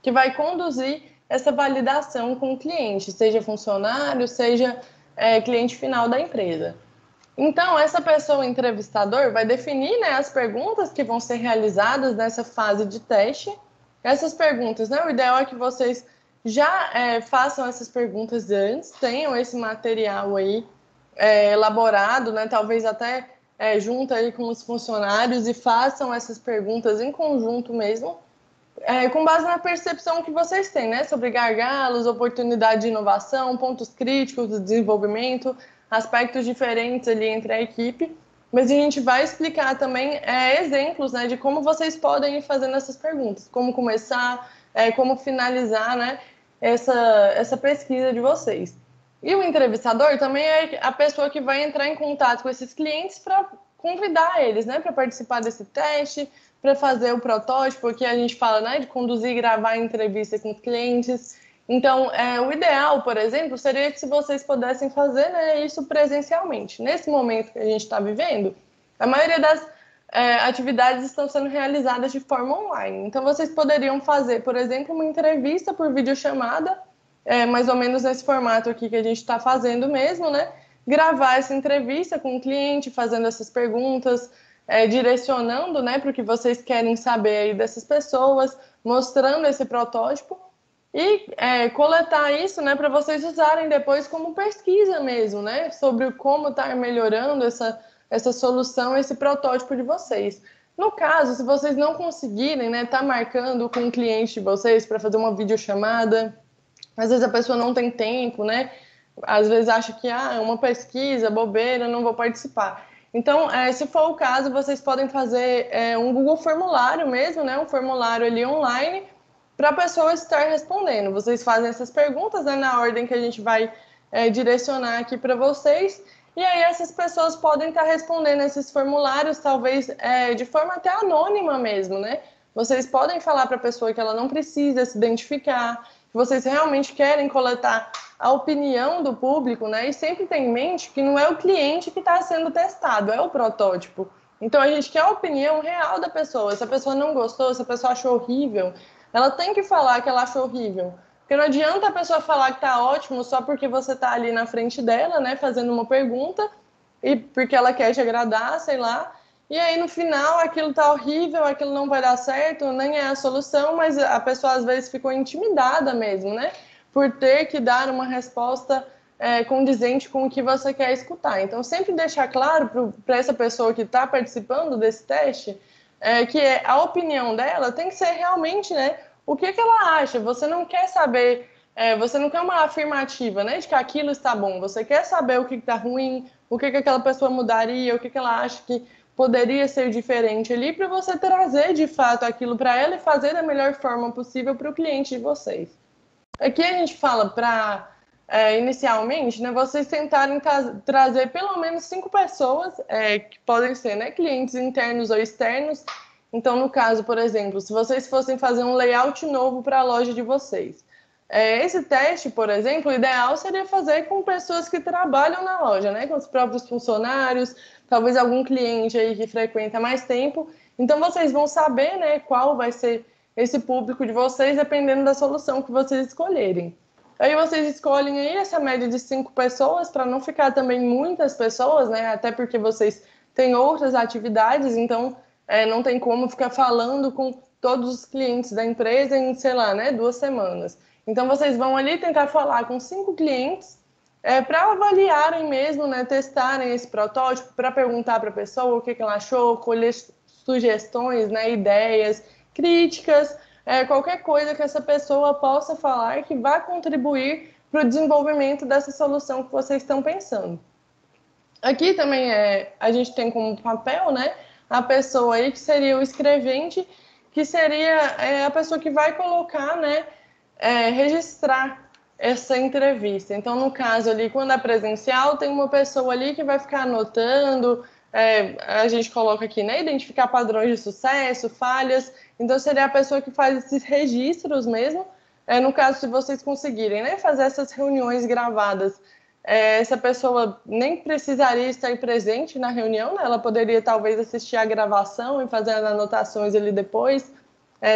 que vai conduzir essa validação com o cliente, seja funcionário, seja cliente final da empresa. Então, essa pessoa entrevistador vai definir, né, as perguntas que vão ser realizadas nessa fase de teste. Essas perguntas, né, o ideal é que vocês já façam essas perguntas antes, tenham esse material aí elaborado, né, talvez até junto aí com os funcionários e façam essas perguntas em conjunto mesmo, com base na percepção que vocês têm, né, sobre gargalos, oportunidade de inovação, pontos críticos do desenvolvimento, aspectos diferentes ali entre a equipe, mas a gente vai explicar também exemplos, né, de como vocês podem ir fazendo essas perguntas, como começar, como finalizar, né, essa pesquisa de vocês. E o entrevistador também é a pessoa que vai entrar em contato com esses clientes para convidar eles, né, para participar desse teste, para fazer o protótipo, que a gente fala, né, de conduzir e gravar a entrevista com os clientes. Então, o ideal, por exemplo, seria que se vocês pudessem fazer, né, isso presencialmente. Nesse momento que a gente está vivendo, a maioria das atividades estão sendo realizadas de forma online. Então, vocês poderiam fazer, por exemplo, uma entrevista por videochamada, mais ou menos nesse formato aqui que a gente está fazendo mesmo, né? Gravar essa entrevista com o cliente, fazendo essas perguntas, direcionando, né, para o que vocês querem saber aí dessas pessoas, mostrando esse protótipo, e coletar isso, né, para vocês usarem depois como pesquisa mesmo, né, sobre como está melhorando essa solução, esse protótipo de vocês. No caso, se vocês não conseguirem, né, tá marcando com o cliente de vocês para fazer uma videochamada, às vezes a pessoa não tem tempo, né, às vezes acha que é uma pesquisa, bobeira, não vou participar. Então, se for o caso, vocês podem fazer um Google Formulário mesmo, né, um formulário ali online, para a pessoa estar respondendo. Vocês fazem essas perguntas, né, na ordem que a gente vai direcionar aqui para vocês, e aí essas pessoas podem estar respondendo esses formulários, talvez de forma até anônima mesmo, né? Vocês podem falar para a pessoa que ela não precisa se identificar, que vocês realmente querem coletar a opinião do público, né? E sempre tem em mente que não é o cliente que está sendo testado, é o protótipo. Então, a gente quer a opinião real da pessoa. Se a pessoa não gostou, se a pessoa achou horrível, ela tem que falar que ela achou horrível. Porque não adianta a pessoa falar que tá ótimo só porque você tá ali na frente dela, né, fazendo uma pergunta, e porque ela quer te agradar, sei lá, e aí no final aquilo tá horrível, aquilo não vai dar certo, nem é a solução, mas a pessoa às vezes ficou intimidada mesmo, né? por ter que dar uma resposta condizente com o que você quer escutar. Então, sempre deixar claro para essa pessoa que está participando desse teste que a opinião dela tem que ser realmente, né, o que ela acha. Você não quer saber, você não quer uma afirmativa, né, de que aquilo está bom. Você quer saber o que está ruim, o que aquela pessoa mudaria, o que ela acha que poderia ser diferente ali, para você trazer de fato aquilo para ela e fazer da melhor forma possível para o cliente de vocês. Aqui a gente fala para, inicialmente, né, vocês tentarem trazer pelo menos 5 pessoas, que podem ser, né, clientes internos ou externos. Então, no caso, por exemplo, se vocês fossem fazer um layout novo para a loja de vocês, esse teste, por exemplo, o ideal seria fazer com pessoas que trabalham na loja, né, com os próprios funcionários, talvez algum cliente aí que frequenta mais tempo. Então, vocês vão saber, né, qual vai ser esse público de vocês, dependendo da solução que vocês escolherem. Aí vocês escolhem aí essa média de 5 pessoas, para não ficar também muitas pessoas, né, até porque vocês têm outras atividades, então não tem como ficar falando com todos os clientes da empresa em, sei lá, né, 2 semanas. Então, vocês vão ali tentar falar com 5 clientes para avaliarem mesmo, né, testarem esse protótipo, para perguntar para a pessoa o que ela achou, colher sugestões, né, ideias, críticas, qualquer coisa que essa pessoa possa falar que vá contribuir para o desenvolvimento dessa solução que vocês estão pensando. Aqui também a gente tem como papel, né, a pessoa aí que seria o escrevente, que seria a pessoa que vai colocar, né, registrar essa entrevista. Então, no caso ali, quando é presencial, tem uma pessoa ali que vai ficar anotando, a gente coloca aqui, né, identificar padrões de sucesso, falhas. Então, seria a pessoa que faz esses registros mesmo. No caso, se vocês conseguirem, né, fazer essas reuniões gravadas, essa pessoa nem precisaria estar presente na reunião, né? Ela poderia talvez assistir a gravação e fazer as anotações ali depois.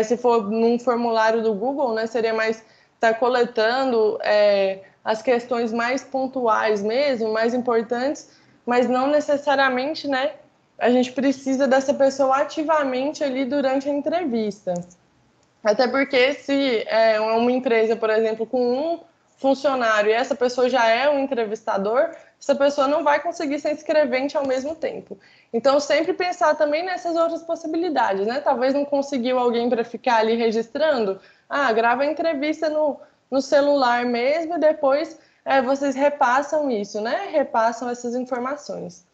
Se for num formulário do Google, né, seria mais estar coletando as questões mais pontuais mesmo, mais importantes, mas não necessariamente, né, a gente precisa dessa pessoa ativamente ali durante a entrevista. Até porque se é uma empresa, por exemplo, com um funcionário e essa pessoa já é um entrevistador, essa pessoa não vai conseguir ser escrevente ao mesmo tempo. Então, sempre pensar também nessas outras possibilidades, né? Talvez não conseguiu alguém para ficar ali registrando. Grava a entrevista no celular mesmo e depois vocês repassam isso, né? Repassam essas informações.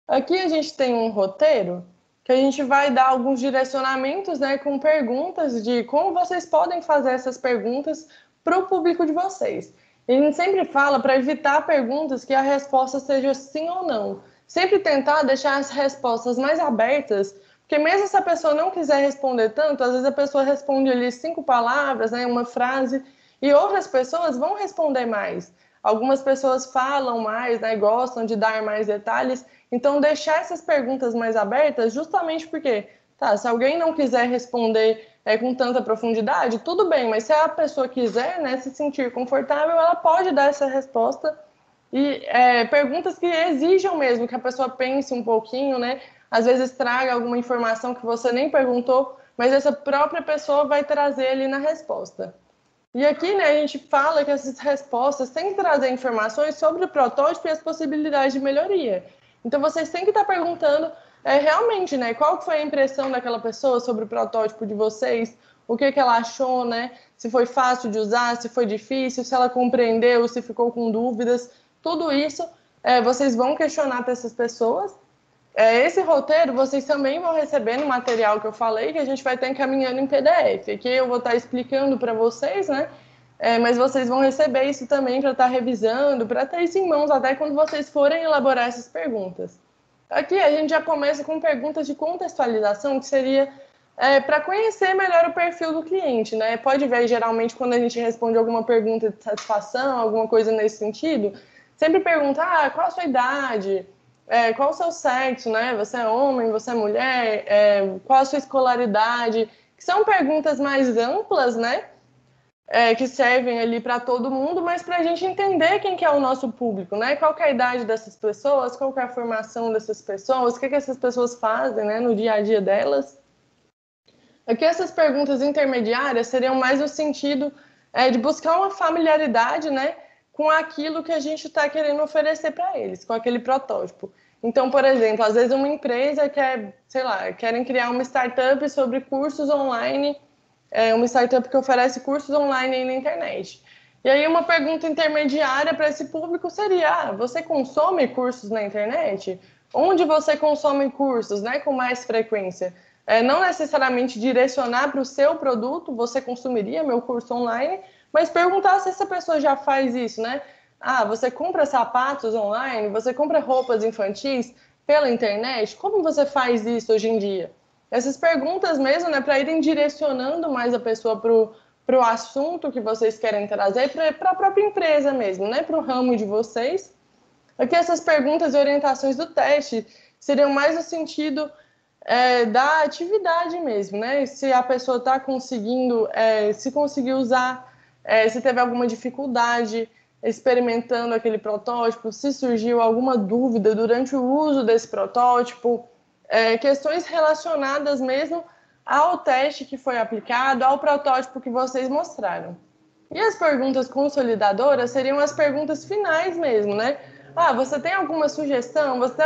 Aqui a gente tem um roteiro que a gente vai dar alguns direcionamentos, né, com perguntas de como vocês podem fazer essas perguntas para o público de vocês. E a gente sempre fala para evitar perguntas que a resposta seja sim ou não. Sempre tentar deixar as respostas mais abertas, porque mesmo se a pessoa não quiser responder tanto, às vezes a pessoa responde ali 5 palavras, né, uma frase, e outras pessoas vão responder mais. Algumas pessoas falam mais, né, gostam de dar mais detalhes. Então, deixar essas perguntas mais abertas, justamente porque, se alguém não quiser responder com tanta profundidade, tudo bem, mas se a pessoa quiser, né, se sentir confortável, ela pode dar essa resposta. E perguntas que exijam mesmo que a pessoa pense um pouquinho, né, às vezes traga alguma informação que você nem perguntou, mas essa própria pessoa vai trazer ali na resposta. E aqui, né, a gente fala que essas respostas têm que trazer informações sobre o protótipo e as possibilidades de melhoria. Então, vocês têm que estar perguntando realmente, né, qual foi a impressão daquela pessoa sobre o protótipo de vocês, o que ela achou, né, se foi fácil de usar, se foi difícil, se ela compreendeu, se ficou com dúvidas. Tudo isso vocês vão questionar para essas pessoas. Esse roteiro vocês também vão receber no material que eu falei, que a gente vai estar encaminhando em PDF. Aqui eu vou estar explicando para vocês, né? Mas vocês vão receber isso também para estar revisando, para ter isso em mãos até quando vocês forem elaborar essas perguntas. Aqui a gente já começa com perguntas de contextualização, que seria para conhecer melhor o perfil do cliente, né? Pode ver, geralmente, quando a gente responde alguma pergunta de satisfação, alguma coisa nesse sentido, sempre pergunta, qual a sua idade? Qual o seu sexo, né? Você é homem, você é mulher? Qual a sua escolaridade? Que são perguntas mais amplas, né? Que servem ali para todo mundo, mas para a gente entender quem que é o nosso público, né? Qual que é a idade dessas pessoas, qual que é a formação dessas pessoas, o que essas pessoas fazem, né, no dia a dia delas. Aqui essas perguntas intermediárias seriam mais no sentido de buscar uma familiaridade, né, com aquilo que a gente está querendo oferecer para eles, com aquele protótipo. Então, por exemplo, às vezes uma empresa quer, sei lá, querem criar uma startup sobre cursos online, uma startup que oferece cursos online aí na internet. E aí uma pergunta intermediária para esse público seria, você consome cursos na internet? Onde você consome cursos, né, com mais frequência? Não necessariamente direcionar para o seu produto, você consumiria meu curso online, mas perguntar se essa pessoa já faz isso, né? Você compra sapatos online, você compra roupas infantis pela internet? Como você faz isso hoje em dia? Essas perguntas mesmo, né, para irem direcionando mais a pessoa para o assunto que vocês querem trazer, para a própria empresa mesmo, né, para o ramo de vocês. Aqui essas perguntas e orientações do teste seriam mais no sentido da atividade mesmo, né? Se a pessoa está conseguindo, se conseguiu usar, se teve alguma dificuldade experimentando aquele protótipo, se surgiu alguma dúvida durante o uso desse protótipo, questões relacionadas mesmo ao teste que foi aplicado, ao protótipo que vocês mostraram. E as perguntas consolidadoras seriam as perguntas finais mesmo, né? Você tem alguma sugestão? Você tem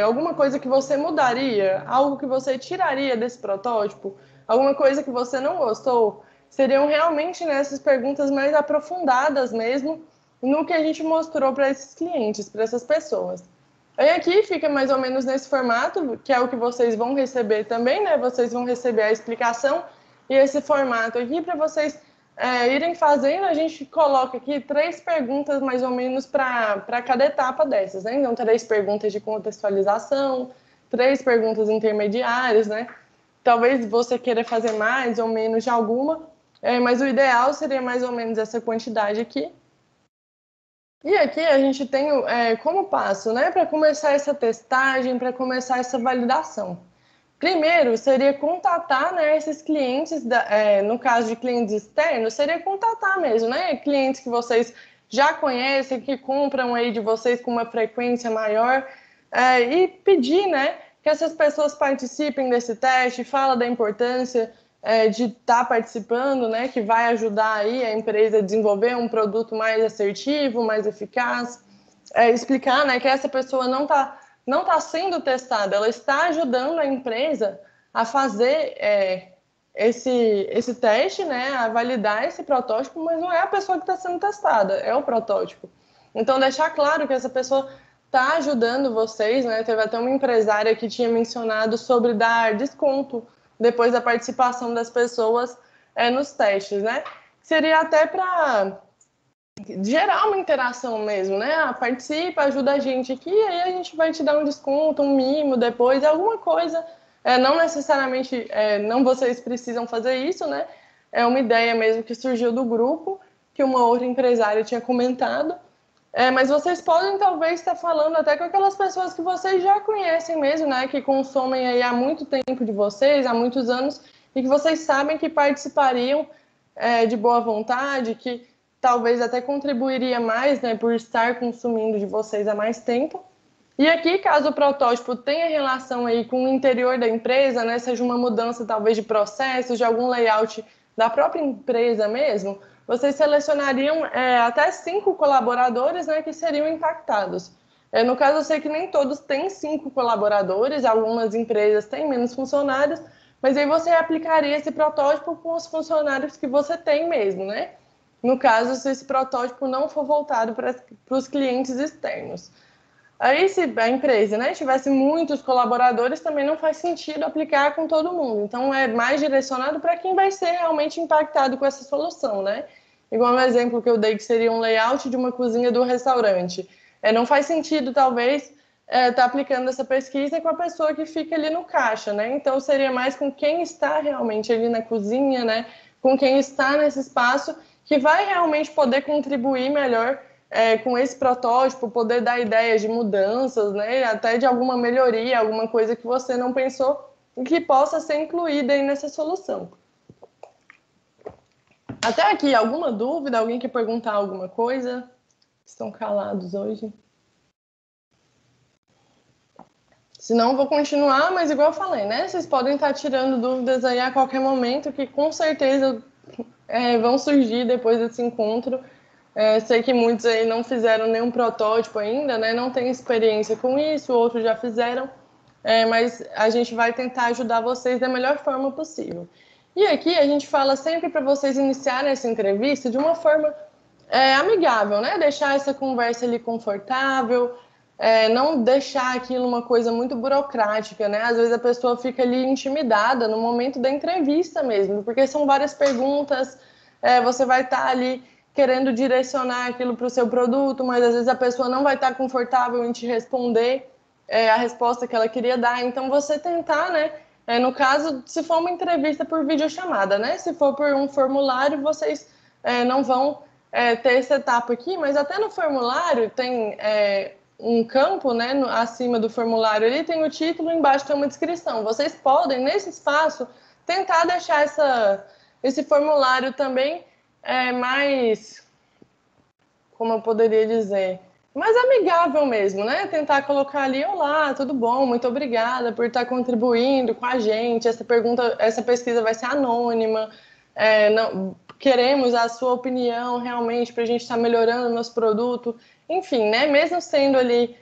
alguma coisa que você mudaria? Algo que você tiraria desse protótipo? Alguma coisa que você não gostou? Seriam realmente nessas perguntas mais aprofundadas mesmo no que a gente mostrou para esses clientes, para essas pessoas. Aí aqui fica mais ou menos nesse formato, que é o que vocês vão receber também, né? Vocês vão receber a explicação e esse formato aqui para vocês irem fazendo. A gente coloca aqui 3 perguntas mais ou menos para cada etapa dessas, né? Então, 3 perguntas de contextualização, 3 perguntas intermediárias, né? Talvez você queira fazer mais ou menos de alguma, mas o ideal seria mais ou menos essa quantidade aqui. E aqui a gente tem como passo, né, para começar essa testagem, para começar essa validação. Primeiro, seria contatar, né, esses clientes, no caso de clientes externos, seria contatar mesmo, né, clientes que vocês já conhecem, que compram aí de vocês com uma frequência maior, e pedir, né, que essas pessoas participem desse teste, fala da importância de estar participando, né, que vai ajudar aí a empresa a desenvolver um produto mais assertivo, mais eficaz, explicar, né, que essa pessoa não tá sendo testada, ela está ajudando a empresa a fazer esse teste, né, a validar esse protótipo, mas não é a pessoa que está sendo testada, é o protótipo. Então, deixar claro que essa pessoa está ajudando vocês, né, teve até uma empresária que tinha mencionado sobre dar desconto depois da participação das pessoas nos testes, né? Seria até para gerar uma interação mesmo, né? Participa, ajuda a gente aqui, aí a gente vai te dar um desconto, um mimo depois, alguma coisa. Não necessariamente, não vocês precisam fazer isso, né? É uma ideia mesmo que surgiu do grupo, que uma outra empresária tinha comentado. Mas vocês podem talvez estar falando até com aquelas pessoas que vocês já conhecem mesmo, né? Que consomem aí há muito tempo de vocês, há muitos anos, e que vocês sabem que participariam de boa vontade, que talvez até contribuiria mais, né? Por estar consumindo de vocês há mais tempo. E aqui, caso o protótipo tenha relação aí com o interior da empresa, né? Seja uma mudança talvez de processos, de algum layout da própria empresa mesmo, vocês selecionariam até 5 colaboradores, né, que seriam impactados. No caso, eu sei que nem todos têm 5 colaboradores, algumas empresas têm menos funcionários, mas aí você aplicaria esse protótipo com os funcionários que você tem mesmo, né? No caso, se esse protótipo não for voltado para os clientes externos. Aí, se a empresa, né, tivesse muitos colaboradores, também não faz sentido aplicar com todo mundo. Então, é mais direcionado para quem vai ser realmente impactado com essa solução, né? Igual no exemplo que eu dei, que seria um layout de uma cozinha do restaurante. Não faz sentido, talvez, estar aplicando essa pesquisa com a pessoa que fica ali no caixa, né? Então, seria mais com quem está realmente ali na cozinha, né? Com quem está nesse espaço, que vai realmente poder contribuir melhor com esse protótipo, poder dar ideias de mudanças, né? Até de alguma melhoria, alguma coisa que você não pensou e que possa ser incluída aí nessa solução. Até aqui, alguma dúvida? Alguém quer perguntar alguma coisa? Estão calados hoje? Se não, vou continuar, mas igual eu falei, né? Vocês podem estar tirando dúvidas aí a qualquer momento, que com certeza vão surgir depois desse encontro. Sei que muitos aí não fizeram nenhum protótipo ainda, né? Não têm experiência com isso, outros já fizeram, mas a gente vai tentar ajudar vocês da melhor forma possível. E aqui a gente fala sempre para vocês iniciarem essa entrevista de uma forma amigável, né? Deixar essa conversa ali confortável, não deixar aquilo uma coisa muito burocrática, né? Às vezes a pessoa fica ali intimidada no momento da entrevista mesmo, porque são várias perguntas, você vai estar ali querendo direcionar aquilo para o seu produto, mas às vezes a pessoa não vai estar confortável em te responder a resposta que ela queria dar. Então, você tentar, né? No caso, se for uma entrevista por videochamada, né? Se for por um formulário, vocês não vão ter essa etapa aqui, mas até no formulário tem um campo, né? Acima do formulário ali tem o título, embaixo tem uma descrição. Vocês podem, nesse espaço, tentar deixar esse formulário também mais, como eu poderia dizer, mais amigável mesmo, né? Tentar colocar ali, olá, tudo bom, muito obrigada por estar contribuindo com a gente, essa pesquisa vai ser anônima, queremos a sua opinião realmente para a gente estar melhorando o nosso produto, enfim, né? Mesmo sendo ali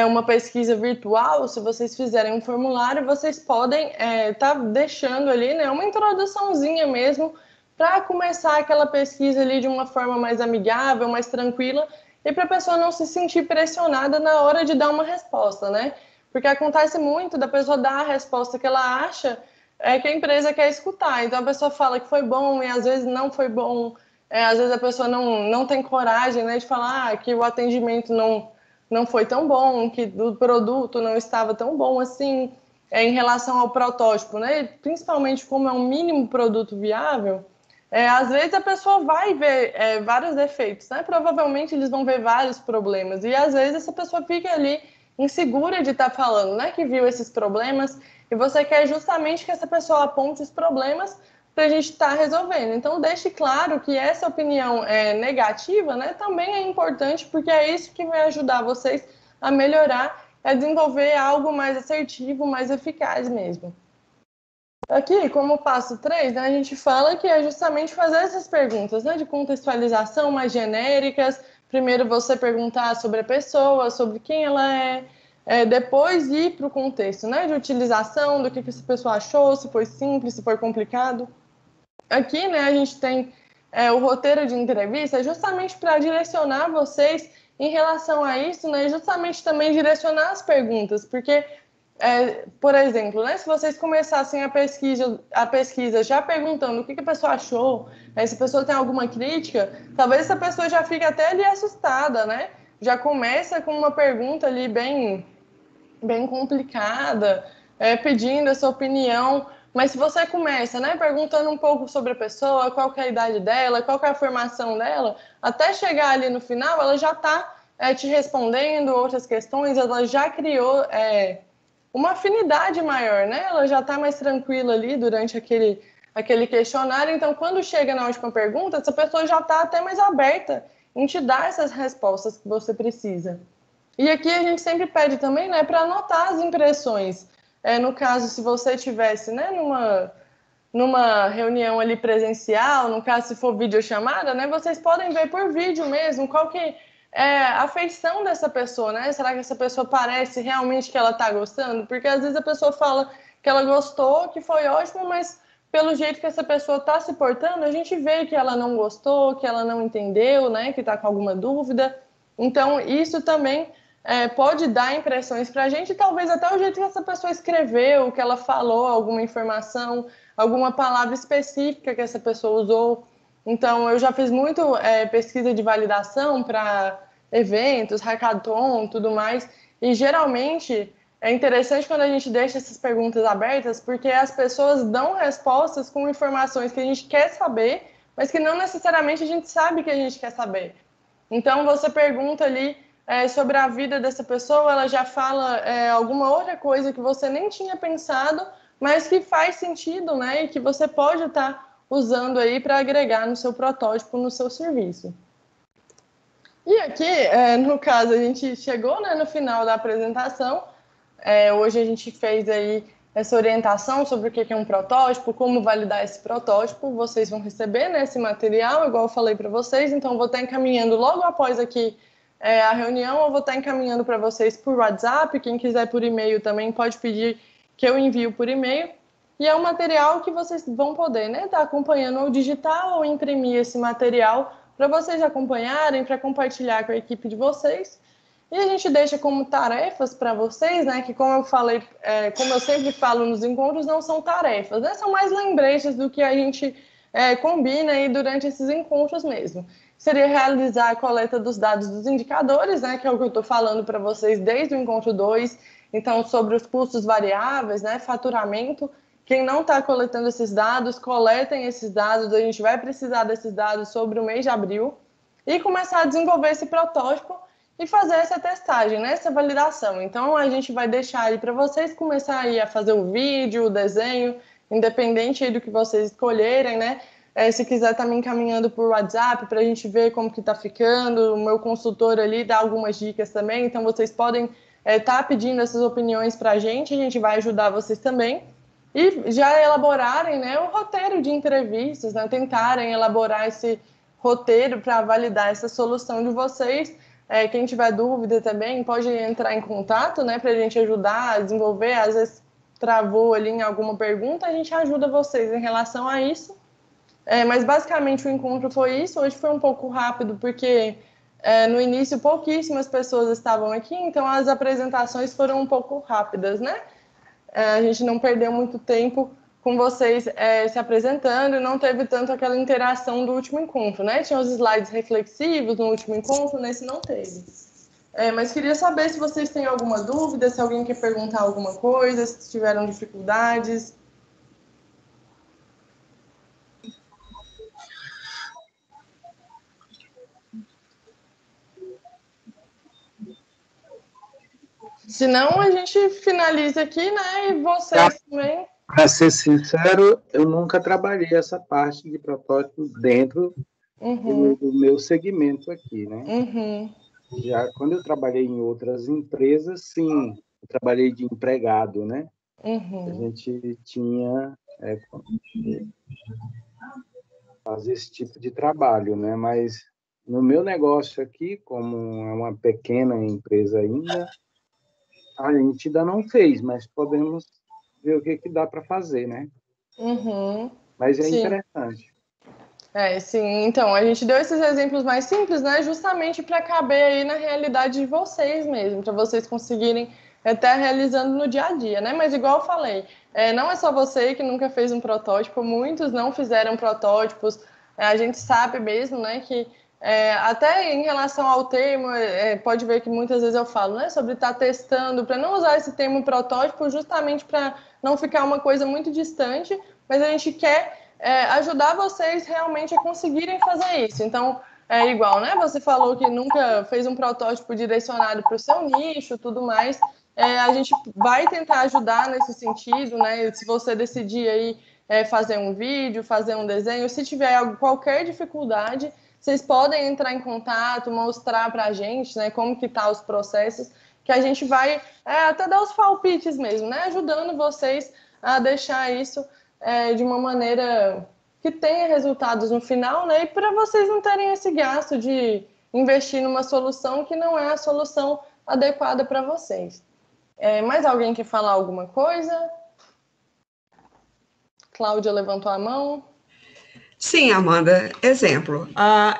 uma pesquisa virtual, se vocês fizerem um formulário, vocês podem estar deixando ali, né, uma introduçãozinha mesmo, para começar aquela pesquisa ali de uma forma mais amigável, mais tranquila, e para a pessoa não se sentir pressionada na hora de dar uma resposta, né? Porque acontece muito da pessoa dar a resposta que ela acha que a empresa quer escutar. Então a pessoa fala que foi bom e às vezes não foi bom, às vezes a pessoa não tem coragem, né, de falar que o atendimento não foi tão bom, que o produto não estava tão bom assim, em relação ao protótipo, né? Principalmente como é um mínimo produto viável. Às vezes a pessoa vai ver vários defeitos, né? Provavelmente eles vão ver vários problemas e às vezes essa pessoa fica ali insegura de estar falando, né? Que viu esses problemas e você quer justamente que essa pessoa aponte os problemas para a gente estar resolvendo. Então deixe claro que essa opinião negativa, né? Também é importante porque é isso que vai ajudar vocês a melhorar, a desenvolver algo mais assertivo, mais eficaz mesmo. Aqui, como passo 3, né, a gente fala que é justamente fazer essas perguntas, né, de contextualização mais genéricas. Primeiro você perguntar sobre a pessoa, sobre quem ela depois ir para o contexto, né, de utilização, do que essa pessoa achou, se foi simples, se foi complicado. Aqui, né, a gente tem o roteiro de entrevista justamente para direcionar vocês em relação a isso, né, justamente também direcionar as perguntas, porque por exemplo, né, se vocês começassem a pesquisa já perguntando o que a pessoa achou, se a pessoa tem alguma crítica, talvez essa pessoa já fique até ali assustada, né? Já começa com uma pergunta ali bem complicada, pedindo a sua opinião. Mas se você começa, né, perguntando um pouco sobre a pessoa, qual que é a idade dela, qual que é a formação dela, até chegar ali no final, ela já está te respondendo outras questões, ela já criou uma afinidade maior, né? Ela já está mais tranquila ali durante aquele questionário. Então, quando chega na última pergunta, essa pessoa já está até mais aberta em te dar essas respostas que você precisa. E aqui a gente sempre pede também, né, para anotar as impressões. No caso, se você tivesse, né, numa reunião ali presencial, no caso, se for videochamada, né, vocês podem ver por vídeo mesmo qual que a afeição dessa pessoa, né? Será que essa pessoa parece realmente que ela tá gostando? Porque às vezes a pessoa fala que ela gostou, que foi ótimo, mas pelo jeito que essa pessoa tá se portando, a gente vê que ela não gostou, que ela não entendeu, né? Que tá com alguma dúvida. Então, isso também pode dar impressões pra gente, talvez até o jeito que essa pessoa escreveu, que ela falou, alguma informação, alguma palavra específica que essa pessoa usou. Então, eu já fiz muito pesquisa de validação para eventos, hackathon, tudo mais, e geralmente é interessante quando a gente deixa essas perguntas abertas, porque as pessoas dão respostas com informações que a gente quer saber, mas que não necessariamente a gente sabe que a gente quer saber. Então, você pergunta ali sobre a vida dessa pessoa, ela já fala alguma outra coisa que você nem tinha pensado, mas que faz sentido, né? E que você pode estar usando aí para agregar no seu protótipo, no seu serviço. E aqui, no caso, a gente chegou, né, no final da apresentação. Hoje a gente fez aí essa orientação sobre o que é um protótipo, como validar esse protótipo, vocês vão receber, né, esse material, igual eu falei para vocês, então vou estar encaminhando logo após aqui a reunião, eu vou estar encaminhando para vocês por WhatsApp, quem quiser por e-mail também pode pedir que eu envio por e-mail, e é um material que vocês vão poder, né, estar acompanhando ou digitar ou imprimir esse material para vocês acompanharem, para compartilhar com a equipe de vocês. E a gente deixa como tarefas para vocês, né, que como eu falei, como eu sempre falo nos encontros, não são tarefas, né, são mais lembretes do que a gente combina aí durante esses encontros mesmo. Seria realizar a coleta dos dados dos indicadores, né, que é o que eu estou falando para vocês desde o encontro 2, então sobre os custos variáveis, né, faturamento. Quem não está coletando esses dados, coletem esses dados, a gente vai precisar desses dados sobre o mês de abril e começar a desenvolver esse protótipo e fazer essa testagem, né, essa validação. Então, a gente vai deixar aí para vocês começar aí a fazer o vídeo, o desenho, independente aí do que vocês escolherem, né, se quiser estar me encaminhando por WhatsApp para a gente ver como que está ficando, o meu consultor ali dá algumas dicas também, então vocês podem estar pedindo essas opiniões para a gente vai ajudar vocês também. E já elaborarem, né, o roteiro de entrevistas, né, tentarem elaborar esse roteiro para validar essa solução de vocês. Quem tiver dúvida também pode entrar em contato, né, para a gente ajudar a desenvolver. Às vezes travou ali em alguma pergunta, a gente ajuda vocês em relação a isso. Mas basicamente o encontro foi isso. Hoje foi um pouco rápido porque no início pouquíssimas pessoas estavam aqui, então as apresentações foram um pouco rápidas, né? A gente não perdeu muito tempo com vocês se apresentando e não teve tanto aquela interação do último encontro, né? Tinha os slides reflexivos no último encontro, nesse não teve. Mas queria saber se vocês têm alguma dúvida, se alguém quer perguntar alguma coisa, se tiveram dificuldades. Se não, a gente finaliza aqui, né? E vocês também. Para ser sincero, eu nunca trabalhei essa parte de protótipo dentro do meu segmento aqui, né? Já quando eu trabalhei em outras empresas, sim, eu trabalhei de empregado, né? A gente tinha fazer esse tipo de trabalho, né? Mas no meu negócio aqui, como é uma pequena empresa ainda, a gente ainda não fez, mas podemos ver o que dá para fazer, né? Mas é interessante. Sim. Então, a gente deu esses exemplos mais simples, né? Justamente para caber aí na realidade de vocês mesmo, para vocês conseguirem estar realizando no dia a dia, né? Mas igual eu falei, não é só você que nunca fez um protótipo, muitos não fizeram protótipos. A gente sabe mesmo, né, que até em relação ao termo, pode ver que muitas vezes eu falo, né, sobre estar testando, para não usar esse termo protótipo, justamente para não ficar uma coisa muito distante, mas a gente quer ajudar vocês realmente a conseguirem fazer isso. Então, igual, né, você falou que nunca fez um protótipo direcionado para o seu nicho, tudo mais, a gente vai tentar ajudar nesse sentido, né, se você decidir aí fazer um vídeo, fazer um desenho, se tiver qualquer dificuldade, vocês podem entrar em contato, mostrar para a gente, né, como que tá os processos, que a gente vai até dar os palpites mesmo, né, ajudando vocês a deixar isso de uma maneira que tenha resultados no final, né, e para vocês não terem esse gasto de investir numa solução que não é a solução adequada para vocês. Mais alguém quer falar alguma coisa? Cláudia levantou a mão. Sim, Amanda. Exemplo.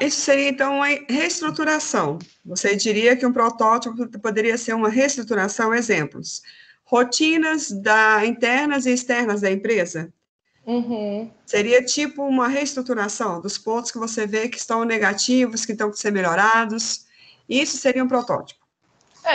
Isso seria, então, uma reestruturação. Você diria que um protótipo poderia ser uma reestruturação? Exemplos. Rotinas internas e externas da empresa? Seria tipo uma reestruturação dos pontos que você vê que estão negativos, que estão que ser melhorados. Isso seria um protótipo.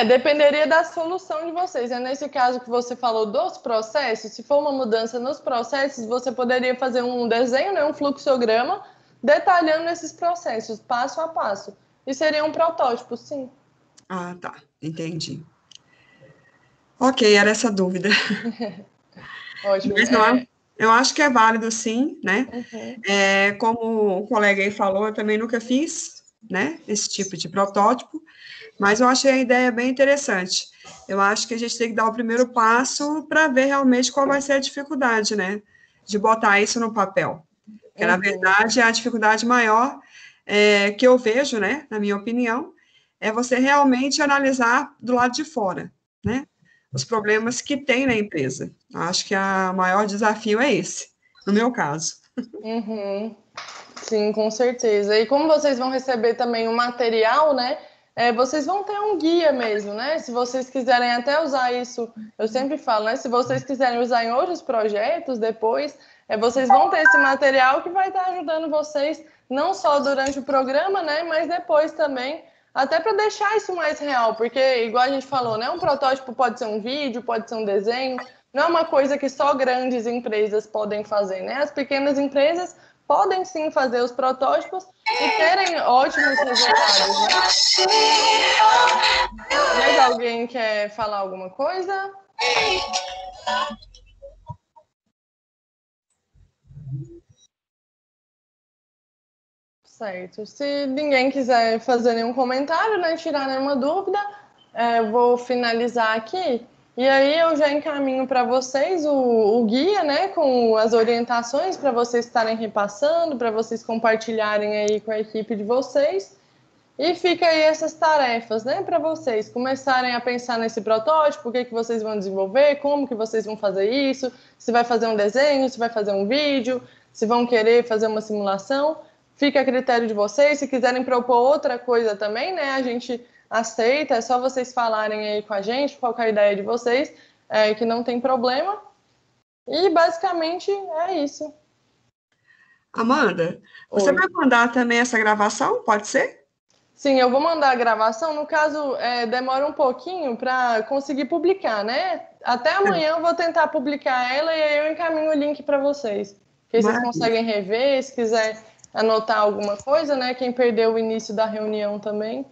Dependeria da solução de vocês. Nesse caso que você falou dos processos, se for uma mudança nos processos, você poderia fazer um desenho, né, um fluxograma, detalhando esses processos, passo a passo. E seria um protótipo, sim. Ah, tá. Entendi. Ok, era essa dúvida. Ótimo. Mas não, eu acho que é válido, sim, né? Como o colega aí falou, eu também nunca fiz, né, esse tipo de protótipo, mas eu achei a ideia bem interessante. Eu acho que a gente tem que dar o primeiro passo para ver realmente qual vai ser a dificuldade, né, de botar isso no papel. Porque, na verdade, a dificuldade maior que eu vejo, né, na minha opinião, é você realmente analisar do lado de fora, né, os problemas que tem na empresa. Acho que o maior desafio é esse, no meu caso. Uhum. Sim, com certeza. E como vocês vão receber também o material, né? Vocês vão ter um guia mesmo, né? Se vocês quiserem até usar isso, eu sempre falo, né? Se vocês quiserem usar em outros projetos depois, vocês vão ter esse material que vai estar ajudando vocês, não só durante o programa, né? Mas depois também, até para deixar isso mais real, porque, igual a gente falou, né? Um protótipo pode ser um vídeo, pode ser um desenho, não é uma coisa que só grandes empresas podem fazer, né? As pequenas empresas podem sim fazer os protótipos e terem ótimos resultados, né? Mais alguém quer falar alguma coisa? Certo. Se ninguém quiser fazer nenhum comentário, né, tirar nenhuma dúvida, eu vou finalizar aqui. E aí eu já encaminho para vocês o guia, né, com as orientações para vocês estarem repassando, para vocês compartilharem aí com a equipe de vocês. E fica aí essas tarefas, né, para vocês começarem a pensar nesse protótipo, o que que vocês vão desenvolver, como que vocês vão fazer isso, se vai fazer um desenho, se vai fazer um vídeo, se vão querer fazer uma simulação. Fica a critério de vocês. Se quiserem propor outra coisa também, né, a gente aceita, é só vocês falarem aí com a gente qual que é a ideia de vocês, que não tem problema. E basicamente é isso. Amanda, você vai mandar também essa gravação, pode ser? Sim, eu vou mandar a gravação. No caso, demora um pouquinho para conseguir publicar, né? Até amanhã eu vou tentar publicar ela e aí eu encaminho o link para vocês. Que aí vocês conseguem rever, se quiser anotar alguma coisa, né? Quem perdeu o início da reunião também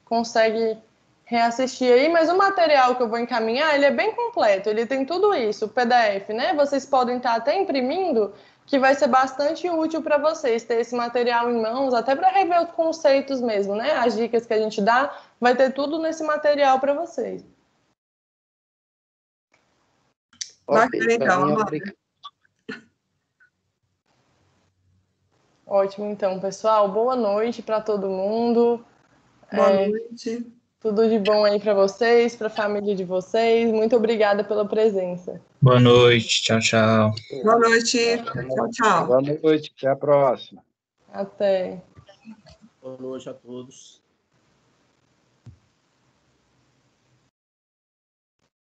consegue reassistir aí. Mas o material que eu vou encaminhar, ele é bem completo. Ele tem tudo isso, o PDF, né? Vocês podem estar até imprimindo, que vai ser bastante útil para vocês ter esse material em mãos, até para rever os conceitos mesmo, né? As dicas que a gente dá, vai ter tudo nesse material para vocês. Legal, Amanda. Ótimo, então, pessoal. Boa noite para todo mundo. Boa noite. Tudo de bom aí para vocês, para a família de vocês. Muito obrigada pela presença. Boa noite, tchau, tchau. Boa noite, tchau, tchau. Boa noite, até a próxima. Até. Boa noite a todos.